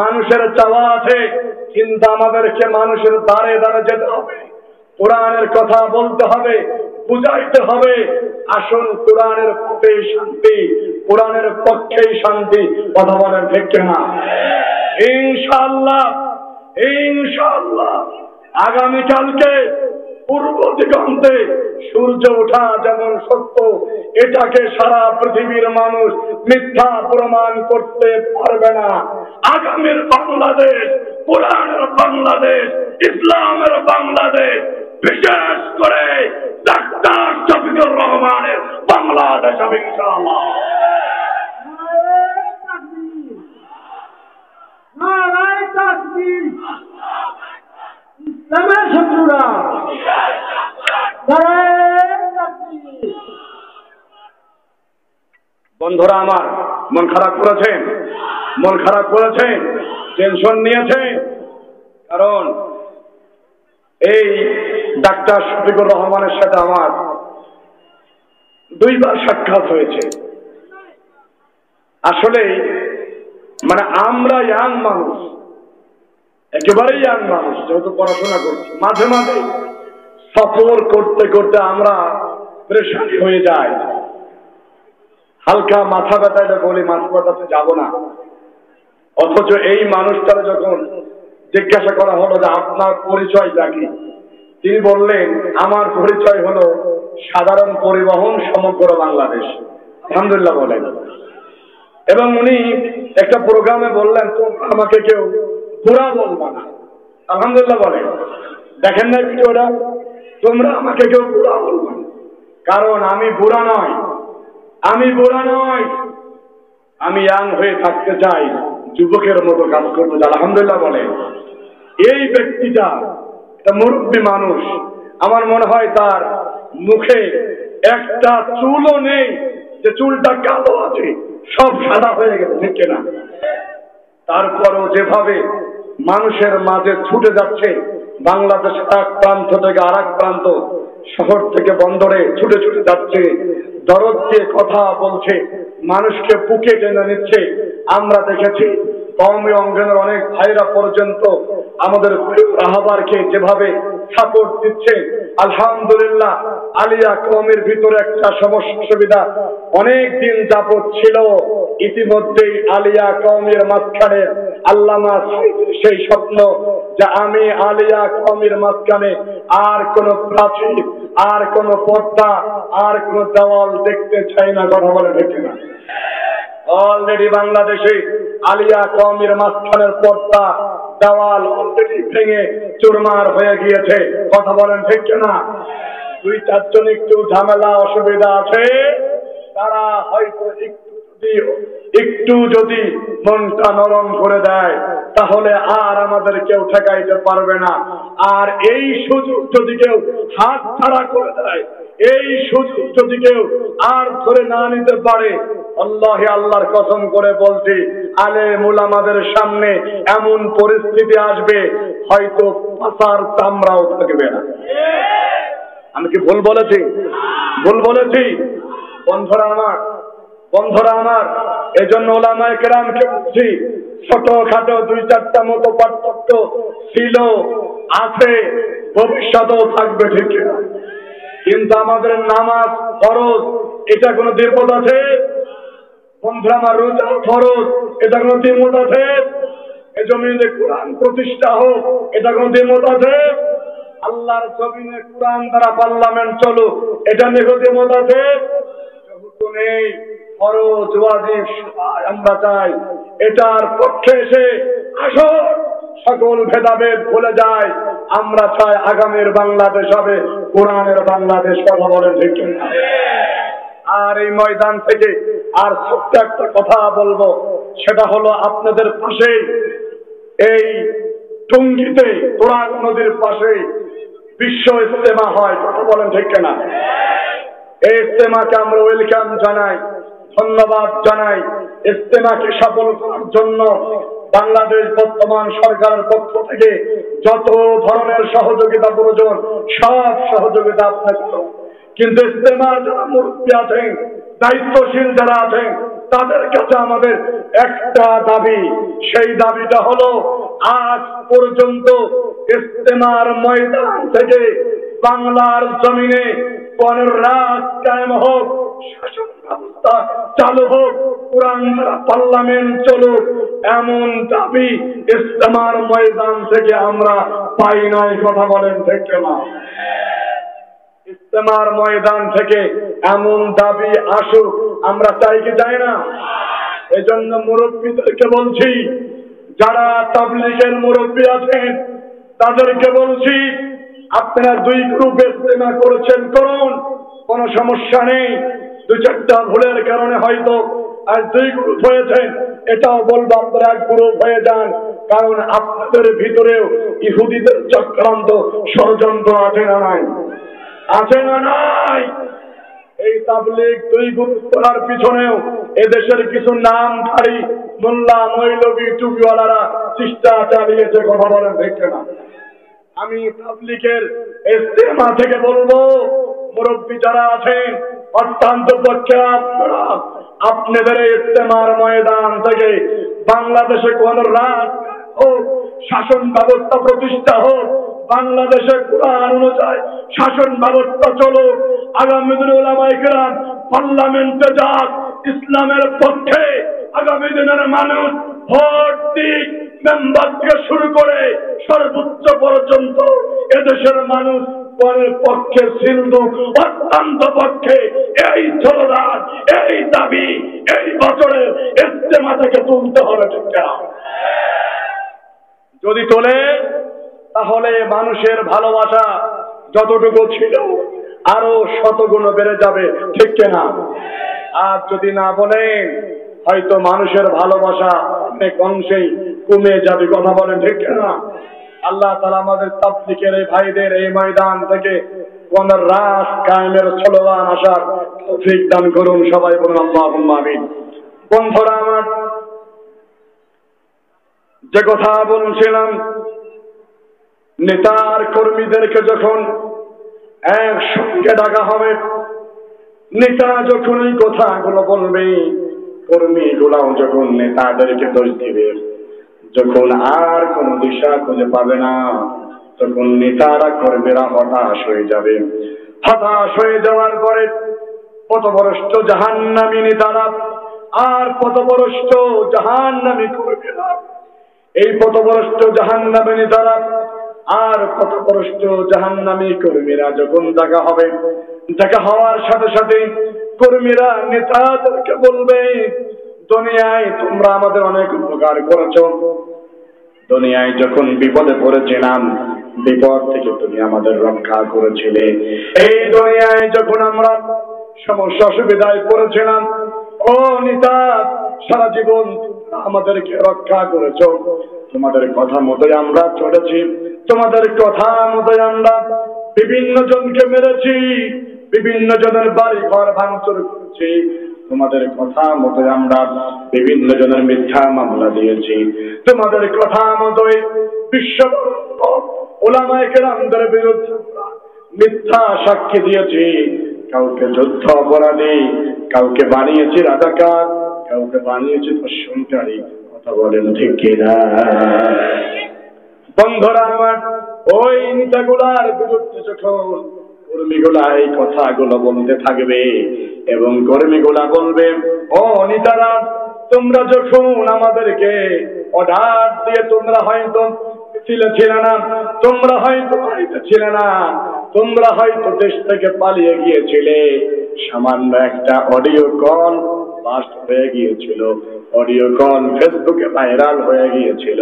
Speaker 1: মানুষের চাওয়া আছে, কিন্তু আমাদেরকে মানুষের দ্বারে দ্বারে যেতে হবে, কোরআনের কথা বলতে হবে, বুঝাইতে হবে। আসুন, কোরআনের পক্ষেই শান্তি, কোরআনের পক্ষেই শান্তি, কথা বলেন ঠিক কিনা? ইনশাআল্লাহ আগামীকালকে পূর্ব দিগন্তে সূর্য ওঠা যেমন সত্য, এটাকে সারা পৃথিবীর মানুষ মিথ্যা প্রমাণ করতে পারবে না। আগামীর বাংলাদেশ কোরআনের বাংলাদেশ, ইসলামের বাংলাদেশ, বিশেষ করে ডাক্তার শফিকুর রহমানের বাংলাদেশ হবে ইনশাআল্লাহ।
Speaker 2: শত্রুরা
Speaker 1: বন্ধুরা আমার, মন খারাপ করেছেন, টেনশন নিয়েছেন, কারণ এই ডাক্তার শফিকুর রহমানের সাথে আমার 2 বার সাক্ষাৎ হয়েছে। আসলে মানে আমরা ইয়াং মানুষ, একেবারেই ইয়াং মানুষ, যেহেতু পড়াশোনা করছি, মাঝে মাঝে সফর করতে করতে আমরা পরেশানি হয়ে যাই। হালকা মাথা ব্যথায় বলি মাথা ব্যথাতে যাব না, অথচ এই মানুষটার যখন জিজ্ঞাসা করা হলো যে আপনার পরিচয়টা কি, তিনি বললেন আমার পরিচয় হলো সাধারণ পরিবহন সমগ্র বাংলাদেশ। আলহামদুলিল্লাহ বলেন। এবং উনি একটা প্রোগ্রামে বললেন আমাকে কেউ বুড়া বলবা না। আলহামদুলিল্লাহ বলেন। দেখেন না ভিডিওটা? তোমরা আমাকে কেউ বুড়া বলবা না, কারণ আমি বুড়া নয়, আমি বুড়া নয়, আমি ইয়াং হয়ে থাকতে চাই, যুবকের মতো কাজ করবো। আলহামদুলিল্লাহ বলেন। এই ব্যক্তিটা একটা মুরব্বী মানুষ, আমার মনে হয় তার মুখে একটা চুলও নেই, যে চুলটা কালো আছে সব সাদা হয়ে গেছে, ঠিক কিনা? তারপরও যেভাবে মানুষের মাঝে ছুটে যাচ্ছে, বাংলাদেশের এক প্রান্ত থেকে আর এক প্রান্ত, শহর থেকে বন্দরে ছুটে ছুটে যাচ্ছে, দরদ দিয়ে কথা বলছে, মানুষকে বুকে টেনে নিচ্ছে। আমরা দেখেছি কওমি অঙ্গনের অনেক ভাইরা পর্যন্ত আমাদের রাহাবারকে যেভাবে সাপোর্ট দিচ্ছে। আলহামদুলিল্লাহ, আলিয়া কওমের ভিতরে একটা সমস্যা সুবিধা অনেক দিন যাবত ছিল। ইতিমধ্যেই আলিয়া কওমের মাঝখানে আল্লামা সেই স্বপ্ন যে আমি আলিয়া কওমের মাঝখানে আর কোন প্রাচীর, আর কোন পর্দা, আর কোন দেওয়াল দেখতে চাই না। কথা বলে ঠিক না? অলরেডি বাংলাদেশে আলিয়া কওমের মাঝখানের পর্দা, দেওয়াল অলরেডি ভেঙে চুরমার হয়ে গিয়েছে। কথা বলেন ঠিক না? 2-4 জন একটু ঝামেলা অসুবিধা আছে, তারা হয়তো একটু যদি মনটা নরম করে দেয় তাহলে আর আমাদের কেউ ঠেকাইতে পারবে না। আর এই সুযোগ যদি কেউ হাত ছাড়া করে দেয়, এই সুযোগ যদি কেউ আর ধরে না নিতে পারে, আল্লাহে আল্লাহর কসম করে বলছি, আলেম উলামাদের সামনে এমন পরিস্থিতি আসবে হয়তো পাছার চামড়াও থাকবে না। আমি কি ভুল বলেছি? ভুল বলেছি? বন্ধুরা আমার, এজন্য ওলামায়ে কেরামকে বলছি, ছোটখাটো 2-4টা মতো পার্থক্য ছিল, আছে, ভবিষ্যতেও থাকবে, ঠিক না? কিন্তু আমাদের নামাজ ফরজ, এটা কোনো দ্বিমত আছে? বন্ধুরা আমার, রোজা ফরজ, এটা কোনো দ্বিমত আছে? এই জমিনে কোরআন প্রতিষ্ঠা হোক, এটা কোনো দ্বিমত আছে? আল্লাহর জমিনে কোরআন দ্বারা পার্লামেন্ট চলুক, এটা নিয়ে কোনো দ্বিমত আছে? নেই। ফরজ ওয়াজিব সবাই আমরা চাই। এটার পক্ষে এসে আসল সকল ভেদাভেদ ভুলে যায়। আমরা চাই আগামীর বাংলাদেশ হবে কোরআনের বাংলাদেশ। কথা বলেন ঠিক না? আর এই ময়দান থেকে আর ছোট্ট একটা কথা বলবো, সেটা হলো আপনাদের পাশে এই টঙ্গীতে তুরাগ নদীর পাশে বিশ্ব ইজতেমা হয়। কথা বলেন ঠিক না? এই ইজতেমাকে আমরা ওয়েলকাম জানাই, ধন্যবাদ জানাই। ইজতেমাকে সফল করার জন্য বাংলাদেশ বর্তমান সরকারের পক্ষ থেকে যত ধরনের সহযোগিতা প্রয়োজন সব সহযোগিতা আপনাকে। কিন্তু ইজতেমার যারা মুরব্বী আছেন, দায়িত্বশীল যারা আছেন, তাদের কাছে আমাদের একটা দাবি, সেই দাবিটা হলো আজ পর্যন্ত ইজতেমার ময়দান থেকে বাংলার জমিনে কোরআনের রাজ কায়েম হোক, শাসন ব্যবস্থা চালু হোক, কোরআন দ্বারা পার্লামেন্ট চলুক, এমন দাবি ইজতেমার ময়দান থেকে আমরা পাই নাই। কথা বলেন ঠিক না? ইজতেমার ময়দান থেকে এমন দাবি আসুক, আমরা চাই কি চাই না? এজন্য মুরব্বীদেরকে বলছি, যারা তাবলীগের মুরব্বী আছেন তাদেরকে বলছি, আপনারা 2 গ্রুপে ইজতেমা করেছেন, করুন, কোনো সমস্যা নেই। 2-4টা ভুলের কারণে হয়তো আর 2 গ্রুপ হয়েছেন, এটাও বলবো আপনারা 1 গ্রুপ হয়ে যান, কারণ আপনাদের ভিতরেও ইহুদিদের চক্রান্ত ষড়যন্ত্র আছে না নাই? আছে না নাই? এই তাবলীগ 2 গ্রুপ করার পিছনেও এদেশের কিছু নামধারী মোল্লা মৌলবী টুপিওয়ালারা চেষ্টা চালিয়েছে, কথা বলেন দেখে না। আমি তাবলীগের ইস্তেমা থেকে বলবো, মুরব্বী যারা আছেন অত্যন্ত পক্ষে আপনারা আপনাদের ইস্তেমার ময়দান থেকে বাংলাদেশে কোন রাত হোক, শাসন ব্যবস্থা প্রতিষ্ঠা হোক, বাংলাদেশে কোরআন অনুযায়ী শাসন ব্যবস্থা চলুক, আগামী দিনে উলামায়ে কেরাম পার্লামেন্টে যাক, ইসলামের পক্ষে আগামী দিনের মানুষ ভোট দিক, মেম্বার থেকে শুরু করে সর্বোচ্চ পর্যন্ত এদেশের মানুষ পরের পক্ষে সিন্ধু অত্যন্ত পক্ষে এই স্লোগান, এই দাবি এই বছরের ইস্তেমা থেকে তুলতে হবে, ঠিক না? যদি তোলে তাহলে মানুষের ভালোবাসা যতটুকু ছিল আরো শতগুণ বেড়ে যাবে, ঠিক না? আর যদি না বলেন হয়তো মানুষের ভালোবাসা অনেক অংশেই কমে যাবে, কথা বলেন ঠিক না? আল্লাহ তাআলা আমাদের তাবলীগের এই ভাইদের এই ময়দান থেকে কোন রাস কায়েমের স্লোগান আসার তৌফিক দান করুন, সবাই বলুন আল্লাহুম্মা আমিন। বন্ধুরা আমার, যে কথা বলছিলাম, নেতার কর্মীদেরকে যখন একসঙ্গে ডাকা হবে, নেতা যখন এই কথাগুলো বলবে, কর্মীগুলাও যখন নেতাদেরকে দোষ দিবে, যখন আর কোন দিশা খুঁজে পাবে না, তখন নেতারা কর্মীরা হতাশ হয়ে যাবে। হতাশ হয়ে যাওয়ার পরে পথভ্রষ্ট জাহান্নামী নেতারা আর পথভ্রষ্ট জাহান্নামী কর্মীরা, এই পথভ্রষ্ট জাহান্নামী নেতারা আর পথভ্রষ্ট জাহান্নামী কর্মীরা যখন দেখা হবে, দেখা হওয়ার সাথে সাথে কর্মীরা নেতাদেরকে বলবে, দুনিয়ায় তোমরা আমাদের অনেক উপকার করেছো, দুনিয়ায় যখন বিপদে পড়েছিলাম বিপদ থেকে তুমি আমাদের রক্ষা করেছিলে, এই দুনিয়ায় যখন আমরা সমস্যা অসুবিধায় পড়েছিলাম, ও নেতা সারা জীবন আমাদেরকে রক্ষা করেছো, তোমাদের কথা মতোই আমরা চলেছি, তোমাদের কথা মতোই আমরা বিভিন্ন জনকে মেরেছি, বিভিন্ন জনের বাড়ি ঘর ভাঙচুর করেছি, তোমাদের কথা মতো আমরা বিভিন্ন জনের মিথ্যা মামলা দিয়েছি, তোমাদের কথা মতোই বিশ্ব উলামায়ে কেরামদের বিরুদ্ধে মিথ্যা সাক্ষী দিয়েছি, কাউকে যুদ্ধ অপরাধী, কাউকে বানিয়েছি রাজাকার, কাউকে বানিয়েছি ধর্ষণকারী, কথা বলেন ঠিক কিনা? বন্ধুরা আমার, ওই নেতাগুলার বিরুদ্ধে যখন কর্মীগুলা এই কথাগুলো বলতে থাকবে এবং কর্মীগুলা বলবে, ও নেতারা তোমরা যখন আমাদেরকে অর্ডার দিয়ে তোমরা হয়তো ছিলে না, তোমরা হয়তো বাড়িতে ছিলে না, তোমরা হয়তো দেশ থেকে পালিয়ে গিয়েছিলে, সামান্য একটা অডিও কল বাস্ট হয়ে গিয়েছিল, অডিও কল ফেসবুকে ভাইরাল হয়ে গিয়েছিল,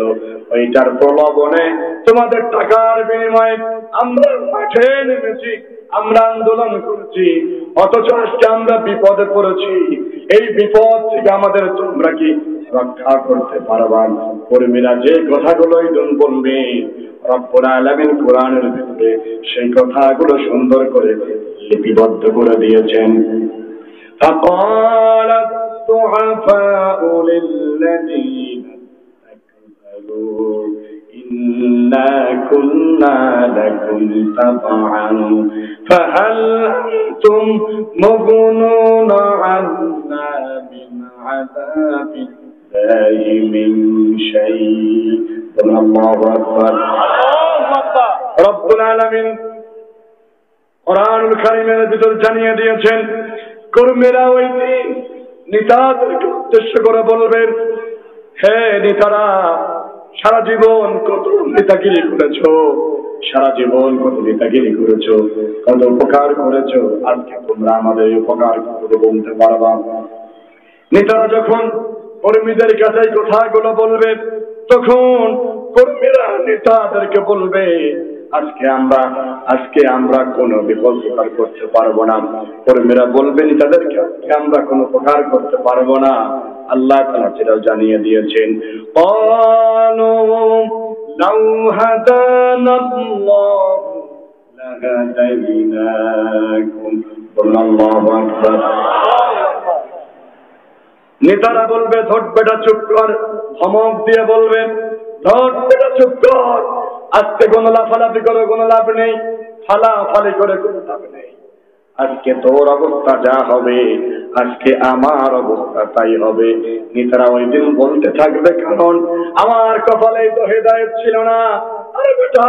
Speaker 1: ওইটার প্রলোভনে তোমাদের টাকার বিনিময়ে আমরা মাঠে নেমেছি, আমরা আন্দোলন করেছি, অথচ আজকে আমরা বিপদে পড়েছি, এই বিপদ থেকে আমাদের তোমরা কি রক্ষা করতে পারবা? কর্মীরা যে কথাগুলোই বলবে, রব্বুল আলামিন কোরআনের ভিতরে সেই কথাগুলো সুন্দর করে লিপিবদ্ধ করে দিয়েছেন। فقال الضعفاء للذين استكبروا إنا كنا لكم تبعا فهل أنتم مغنون عنا من عذاب الله من شيء؟ الله أكبر رب العالمين কোরআনুল কারীমের ভিতর জানিয়ে দিয়েছেন, কর্মীরা ওই দিন নেতাদেরকে উদ্দেশ্য করে বলবেন, হে নেতারা, সারা জীবন কত নেতাগিরি করেছো, সারা জীবন কত নেতাগিরি করেছো, কত উপকার করেছো, আজকে তোমরা আমাদের উপকার করে বলতে পারবা? নেতারা যখন কর্মীদের কাছে কথাগুলো বলবে, তখন কর্মীরা নেতাদেরকে বলবে, আজকে আমরা কোনো বিপদ উপকার করতে পারবো না। কর্মীরা বলবেন তাদেরকে, আমরা কোনো উপকার করতে পারবো না। আল্লাহ তাআলা সেটাও জানিয়ে দিয়েছেন, ক্বালু লাউ হাদানাল্লাহু লাহাদাইনাকুম। আল্লাহু আকবার। নেতারা বলবে ধট বেটা চুপ কর, ধমক দিয়ে বলবেন ধট বেটা চুপ কর, আজকে কোনো লাফালাফি করে কোনো লাভ নেই, ফালাফালি করে কোনো লাভ নেই। আজকে তোর অবস্থা যা হবে, আজকে আমার অবস্থা তাই হবে। নেতারা ওই দিন বলতে থাকবে, কারণ আমার কপালে তো হেদায়েত ছিল না, আরে বেটা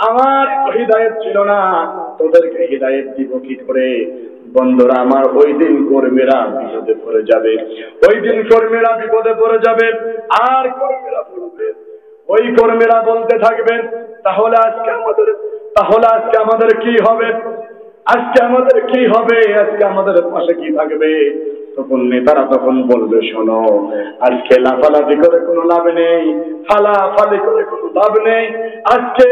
Speaker 1: আমার তো হিদায়াত ছিল না, তোদেরকে হিদায়াত দিব কি করে? বন্ধুরা আমার, ওই দিন কর্মীরা বিপদে পড়ে যাবে, ওই দিন কর্মীরা বিপদে পড়ে যাবে। আর কর্মীরা বলবে, ওই কর্মীরা বলতে থাকবেন, তাহলে আজকে আমাদের কি হবে? আজকে আমাদের কি হবে? আজকে আমাদের পাশে কি থাকবে? তখন নেতারা তখন বলবে, শোনো, আজকে লাফালাফি করে কোনো লাভ নেই, ফালাফালি করে কোনো লাভ নেই, আজকে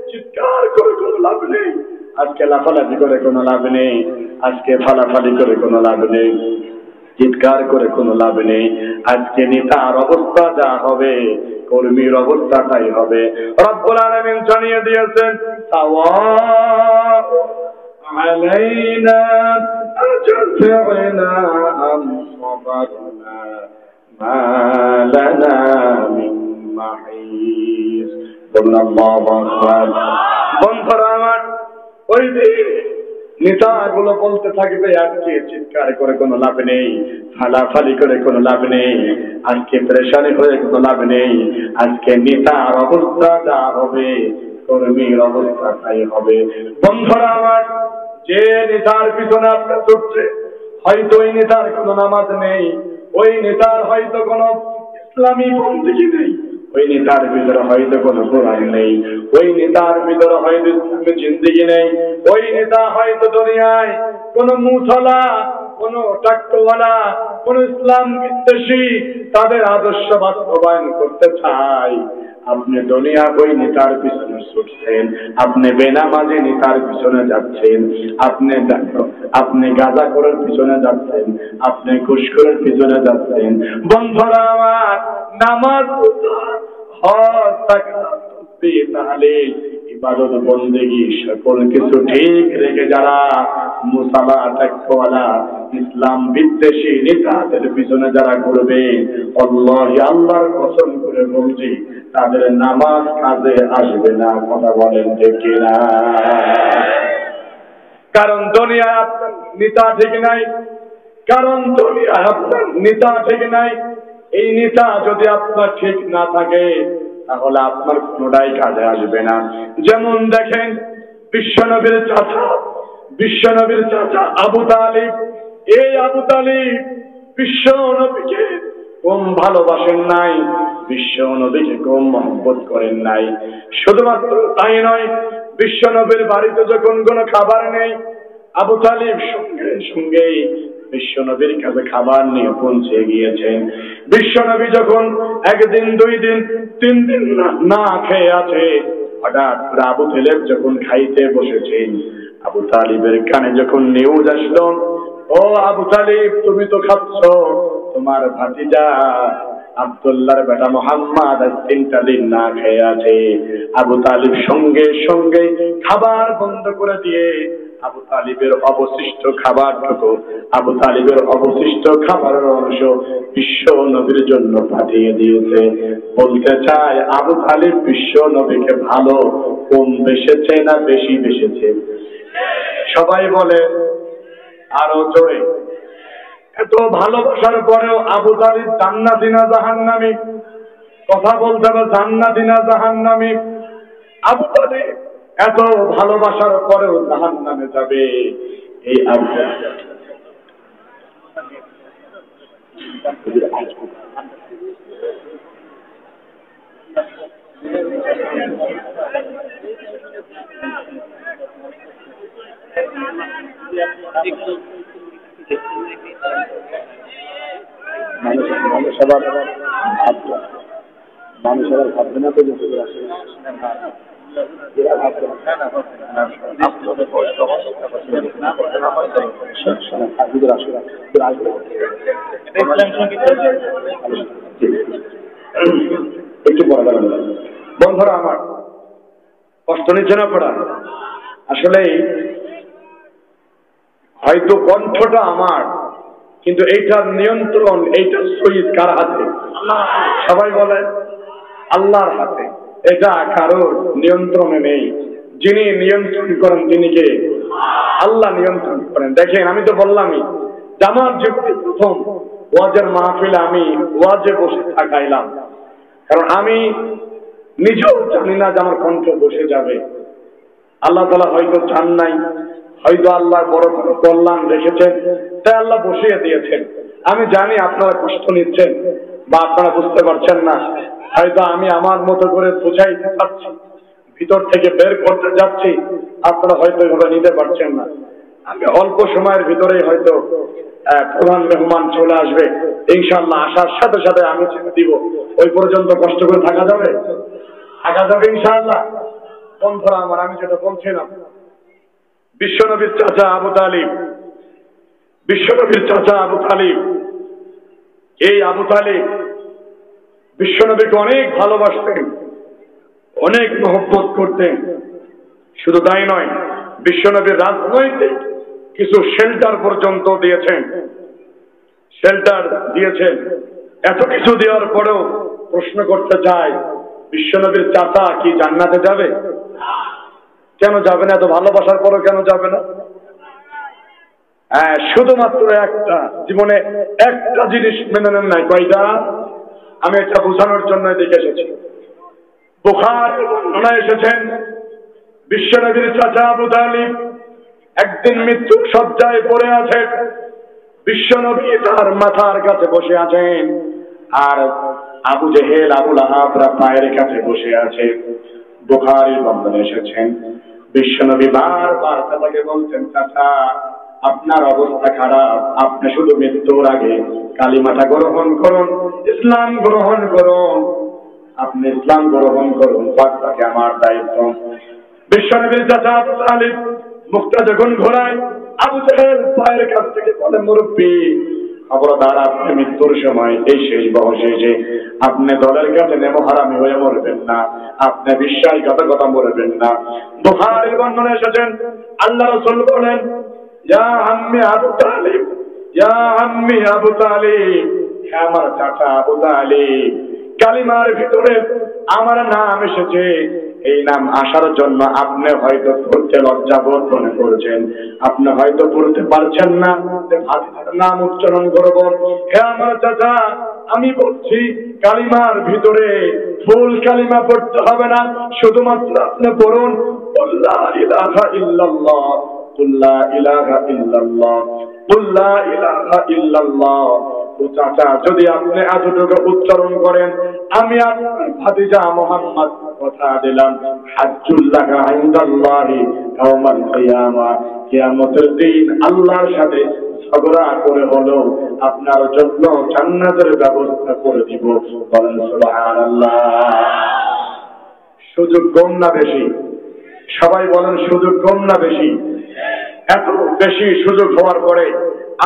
Speaker 1: চিৎকার করে কোনো লাভ নেই, আজকে লাফালাফি করে কোনো লাভ নেই, আজকে ফালাফালি করে কোনো লাভ নেই, চিৎকার করে কোনো লাভ নেই। আজকে নেতার অবস্থা যা হবে, কর্মীর অবস্থা তাই হবে। রব্বুল আলামিন জানিয়ে দিয়েছেন, علينا أجزعنا أم صبرنا ما لنا من محيص। বন্ধুরা আমার, ওই দিন নেতাগুলো বলতে থাকবে, আজকে চিৎকার করে কোনো লাভ নেই, ফালাফালি করে কোনো লাভ নেই, আজকে পরেশানি হয়ে কোনো লাভ নেই, আজকে নেতার অবস্থা যা হবে, কর্মীর অবস্থা তাই হবে। বন্ধুরা আমার, যে নেতার পিছনে আপনার ছুটছে, হয়তো ওই নেতার কোনো নামাজ নেই, ওই নেতার হয়তো কোনো ইসলামী বন্দী নেই, ওই নেতার ভিতরে হয়তো কোনো কোরআন নেই, ওই নেতার ভিতরে হয়তো ইসলামী জিন্দেগি নেই, ওই নেতা হয়তো দুনিয়ায় কোনো মুসলা, কোনো টাক্কওয়ালা, কোন ইসলাম বিদ্বেষী তাদের আদর্শ বাস্তবায়ন করতে চায়। আপনি দুনিয়া ওই নেতার পিছনে ছুটছেন, আপনি বেনামাজি নেতার পিছনে যাচ্ছেন, আপনি গাঁজাখোরের পিছনে যাচ্ছেন, আপনি ঘুষখোরের পিছনে যাচ্ছেন। বন্ধুরা আমার, নামাজ, হজ, যাকাত, তাসবিহ, তাহলিল, ইবাদত, বন্দেগী সকল কিছু ঠিক রেখে যারা মুসালা, তাকওয়ালা, ইসলাম বিদ্বেষী নেতাদের পিছনে যারা ঘুরবে, আল্লাহি, আল্লাহর কসম করে বলছি, তাদের নামাজ কাজে আসবে না। কথা বলেন ঠিক কিনা? কারণ দুনিয়ায় আপনার নেতা ঠিক নাই, কারণ দুনিয়ায় আপনার নেতা ঠিক নাই। এই নেতা যদি আপনার ঠিক না থাকে, তাহলে আপনার কোনটাই কাজে আসবে না। যেমন দেখেন, বিশ্বনবীর চাচা আবু তালিব, এই আবু তালিব বিশ্ব নবীকে কম ভালোবাসেন নাই, বিশ্ব নবীকে কম মহব্বত করেন নাই। শুধুমাত্র তাই নয়, বিশ্ব নবীর বাড়িতে যখন কোনো খাবার নেই, আবু তালিব সঙ্গে সঙ্গে বিশ্ব নবীর কাছে খাবার নিয়ে পৌঁছে গিয়েছেন। বিশ্ব নবী যখন একদিন, 2 দিন, 3 দিন না খেয়ে আছে, হঠাৎ করে আবু তালিব যখন খাইতে বসেছেন, আবু তালিবের কানে যখন নিউজ আসলো, ও আবু তালিব, তুমি তো খাচ্ছ, তোমার ভাতিজা আব্দুল্লাহর বেটা মুহাম্মদ 3টা দিন না খেয়ে আছে। আবু তালিব সঙ্গে সঙ্গে খাবার বন্ধ করে দিয়ে আবু তালিবের অবশিষ্ট খাবারটুকু, আবু তালিবের অবশিষ্ট খাবারের অংশ বিশ্ব নবীর জন্য পাঠিয়ে দিয়েছে। বলতে চায়, আবু তালিব বিশ্ব নবীকে ভালো কম বেসেছে না বেশি বেসেছে? সবাই বলে আরো জোরে। এত ভালোবাসার পরেও আবু তালিব জান্নাতি না জাহান্নামী? কথা বলতে হবে, জান্নাতি না জাহান্নামী? আবু তালিব এত ভালোবাসার পরেও জাহান্নামে যাবে। এই আবু মানুষ আবার ভাববে না তো, একটু বন্ধুরা আমার, কষ্ট নিচ্ছে না পড়া? আসলে হয়তো কণ্ঠটা আমার কিন্তু এইটার নিয়ন্ত্রণ, এইটার শহীদ কার হাতে? সবাই বলে আল্লাহর হাতে। এটা কারোর নিয়ন্ত্রণে নেই। যিনি নিয়ন্ত্রণ করেন তিনি কে? আল্লাহ নিয়ন্ত্রণ করেন। দেখেন, আমি তো বললামই, আমার জীবনে প্রথম ওয়াজের মাহফিলে আমি ওয়াজে বসে থাকাইলাম, কারণ আমি নিজেও জানি না যে আমার কণ্ঠ বসে যাবে। আল্লাহ তাআলা হয়তো চান নাই, হয়তো আল্লাহ বড় কোনো কল্যাণ রেখেছেন, তাই আল্লাহ বসিয়ে দিয়েছেন। আমি জানি আপনারা কষ্ট নিচ্ছেন বা আপনারা বুঝতে পারছেন না। হয়তো আমি আমার মতো করে বোঝাইতে চাচ্ছি, ভিতর থেকে বের করতে যাচ্ছি, আপনারা হয়তো এভাবে নিতে পারছেন না। আমি অল্প সময়ের ভিতরেই হয়তো প্রধান মেহমান চলে আসবে, ইনশাআল্লাহ। আসার সাথে সাথে আমি ছেড়ে দিব। ওই পর্যন্ত কষ্ট করে থাকা যাবে? থাকা যাবে ইনশাআল্লাহ। বন্ধুরা আমার, আমি যেটা বলছিলাম, বিশ্বনবীর চাচা আবু তালিব, বিশ্বনবীর চাচা আবু তালিব, এই আবু তালিব বিশ্বনবীকে অনেক ভালোবাসতেন, অনেক মহব্বত করতেন। শুধু তাই নয়, বিশ্বনবীর রাজনৈতিক কিছু শেল্টার পর্যন্ত দিয়েছেন, শেল্টার দিয়েছেন। এত কিছু দেওয়ার পরেও প্রশ্ন করতে চাই, বিশ্বনবীর চাচা কি জান্নাতে যাবে? কেন যাবে না? এত ভালোবাসার পরও কেন যাবে না? শুধুমাত্র একটা, জীবনে একটা জিনিস মেনে নেন নাই। কয়টা? আমি এটা বোঝানোর জন্য দেখে এসেছি। বুখারী বর্ণনায় এসেছেন, বিশ্বনবীর চাচা আবু তালিব একদিন মৃত্যুর শয্যায় পড়ে আছেন। বিশ্বনবী তার মাথার কাছে বসে আছেন, আর আবু জেহেল, আবু লাহাবরা পায়ের কাছে বসে আছে। বুখারীর বর্ণনায় এসেছেন, বিশ্বনবী বারবার তাকে বলছেন, চাচা আপনার অবস্থা খারাপ, আপনি শুধু মৃত্যুর আগে কালিমাটা গ্রহণ করুন, ইসলাম গ্রহণ করুন, আপনি ইসলাম গ্রহণ করুন, বাকি আমার দায়িত্ব। বিশ্বনবীর চাচা আবু তালিব মুখটা যখন ঘোরায়, আবু জেহেল পায়ের কাছ থেকে বলে, মুরব্বী খবরদার, আপনি মৃত্যুর সময় এই শেষ বয়সে যে আপনি দলের কাছে নেমহারামি হয়ে মরবেন না, আপনি বিশ্বাসঘাতকতা মরবেন না। বুখারীর বর্ণনায় এসেছেন, আল্লাহ রাসূল বলেন, ইয়া আম্মি আবু তালিব, ইয়া আম্মি আবু তালিব, হে আমার চাচা আবু তালিব, কালিমার ভিতরে আমার নাম এসেছে, এই নাম আসার জন্য আপনি হয়তো পড়তে লজ্জাবোধ মনে করছেন, আপনি হয়তো পড়তে পারছেন না, নাম উচ্চারণ করব। হে আমার চাচা, আমি বলছি কালিমার ভিতরে ফুল কালিমা পড়তে হবে না, শুধুমাত্র আপনি পড়ুন, লা ইলাহা ইল্লাল্লাহ, লা ইলাহা ইল্লাল্লাহ, লা ইলাহা ইল্লাল্লাহ। চাচা, যদি আপনি এতটুকু উচ্চারণ করেন, আমি আপনার ভাতিজা মুহাম্মদ কথা দিলাম, হাজ্জুল্লাহ ইনদাল্লাহি ইয়াউমাল কিয়ামা, কিয়ামতের দিন আল্লাহর সাথে ঝগড়া করে হলো আপনার জন্য জান্নাতের ব্যবস্থা করে দিব। বলেন সুবহানাল্লাহ। সুযোগ কম না বেশি? সবাই বলেন, সুযোগ কম না বেশি? এত বেশি সুযোগ হওয়ার পরে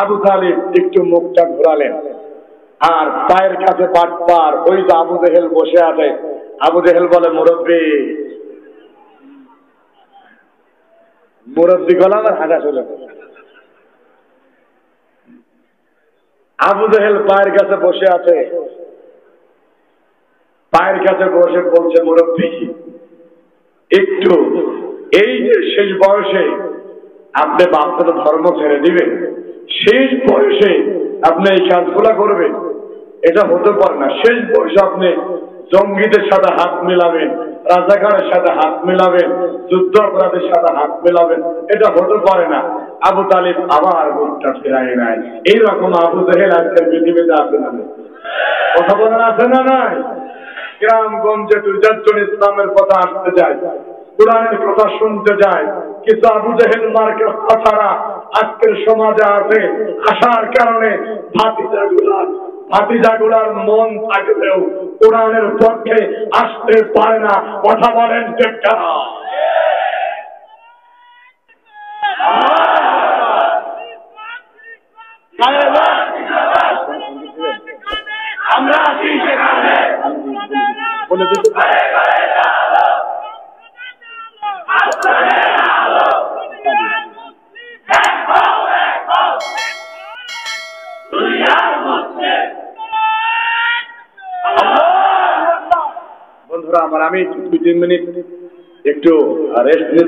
Speaker 1: আবু তালিব একটু মুখটা ঘোরালেন, আর পায়ের কাছে পাটপার ওই যে আবু জেহেল বসে আছে। আবু জেহেল বলে, মুরব্বী, মুরব্বী গলা আমার হাঁটা চলে। আবু জেহেল পায়ের কাছে বসে আছে, পায়ের কাছে বসে বলছে, মুরব্বী একটু এই যে শেষ বয়সে আপনি বাপকে তো ধর্ম ছেড়ে দিবেন, শেষ বয়সে আপনি এই কাজগুলা করবেন, এটা হতে পারে না। শেষ বয়সে আপনি জঙ্গিদের সাথে হাত মেলাবেন, রাজাকারের সাথে হাত মেলাবেন, যুদ্ধ অপরাধের সাথে হাত মেলাবেন, এটা হতে পারে না। আবু তালিব আবার মুখটা ফেরায় নাই। এইরকম আবু জেহেল আজকের পৃথিবীতে আছে না? কথা বলেন, আছে না নাই? গ্রামগঞ্জে দুই চারজন ইসলামের কথা আসতে যায়, কোরআনের কথা শুনতে যায়, কিন্তু আবু জেহেল মার্কের কথাটা আজকের সমাজে আছে। আসার কারণে ভাতিজাগুলার মন থাকলেও কোরআনের পক্ষে আসতে পারে না। কথা বলেন ঠিক না? আমরা আছি সেখানে বলে দিতে আমি 2-3 মিনিট একটু রেস্ট নিচ্ছি।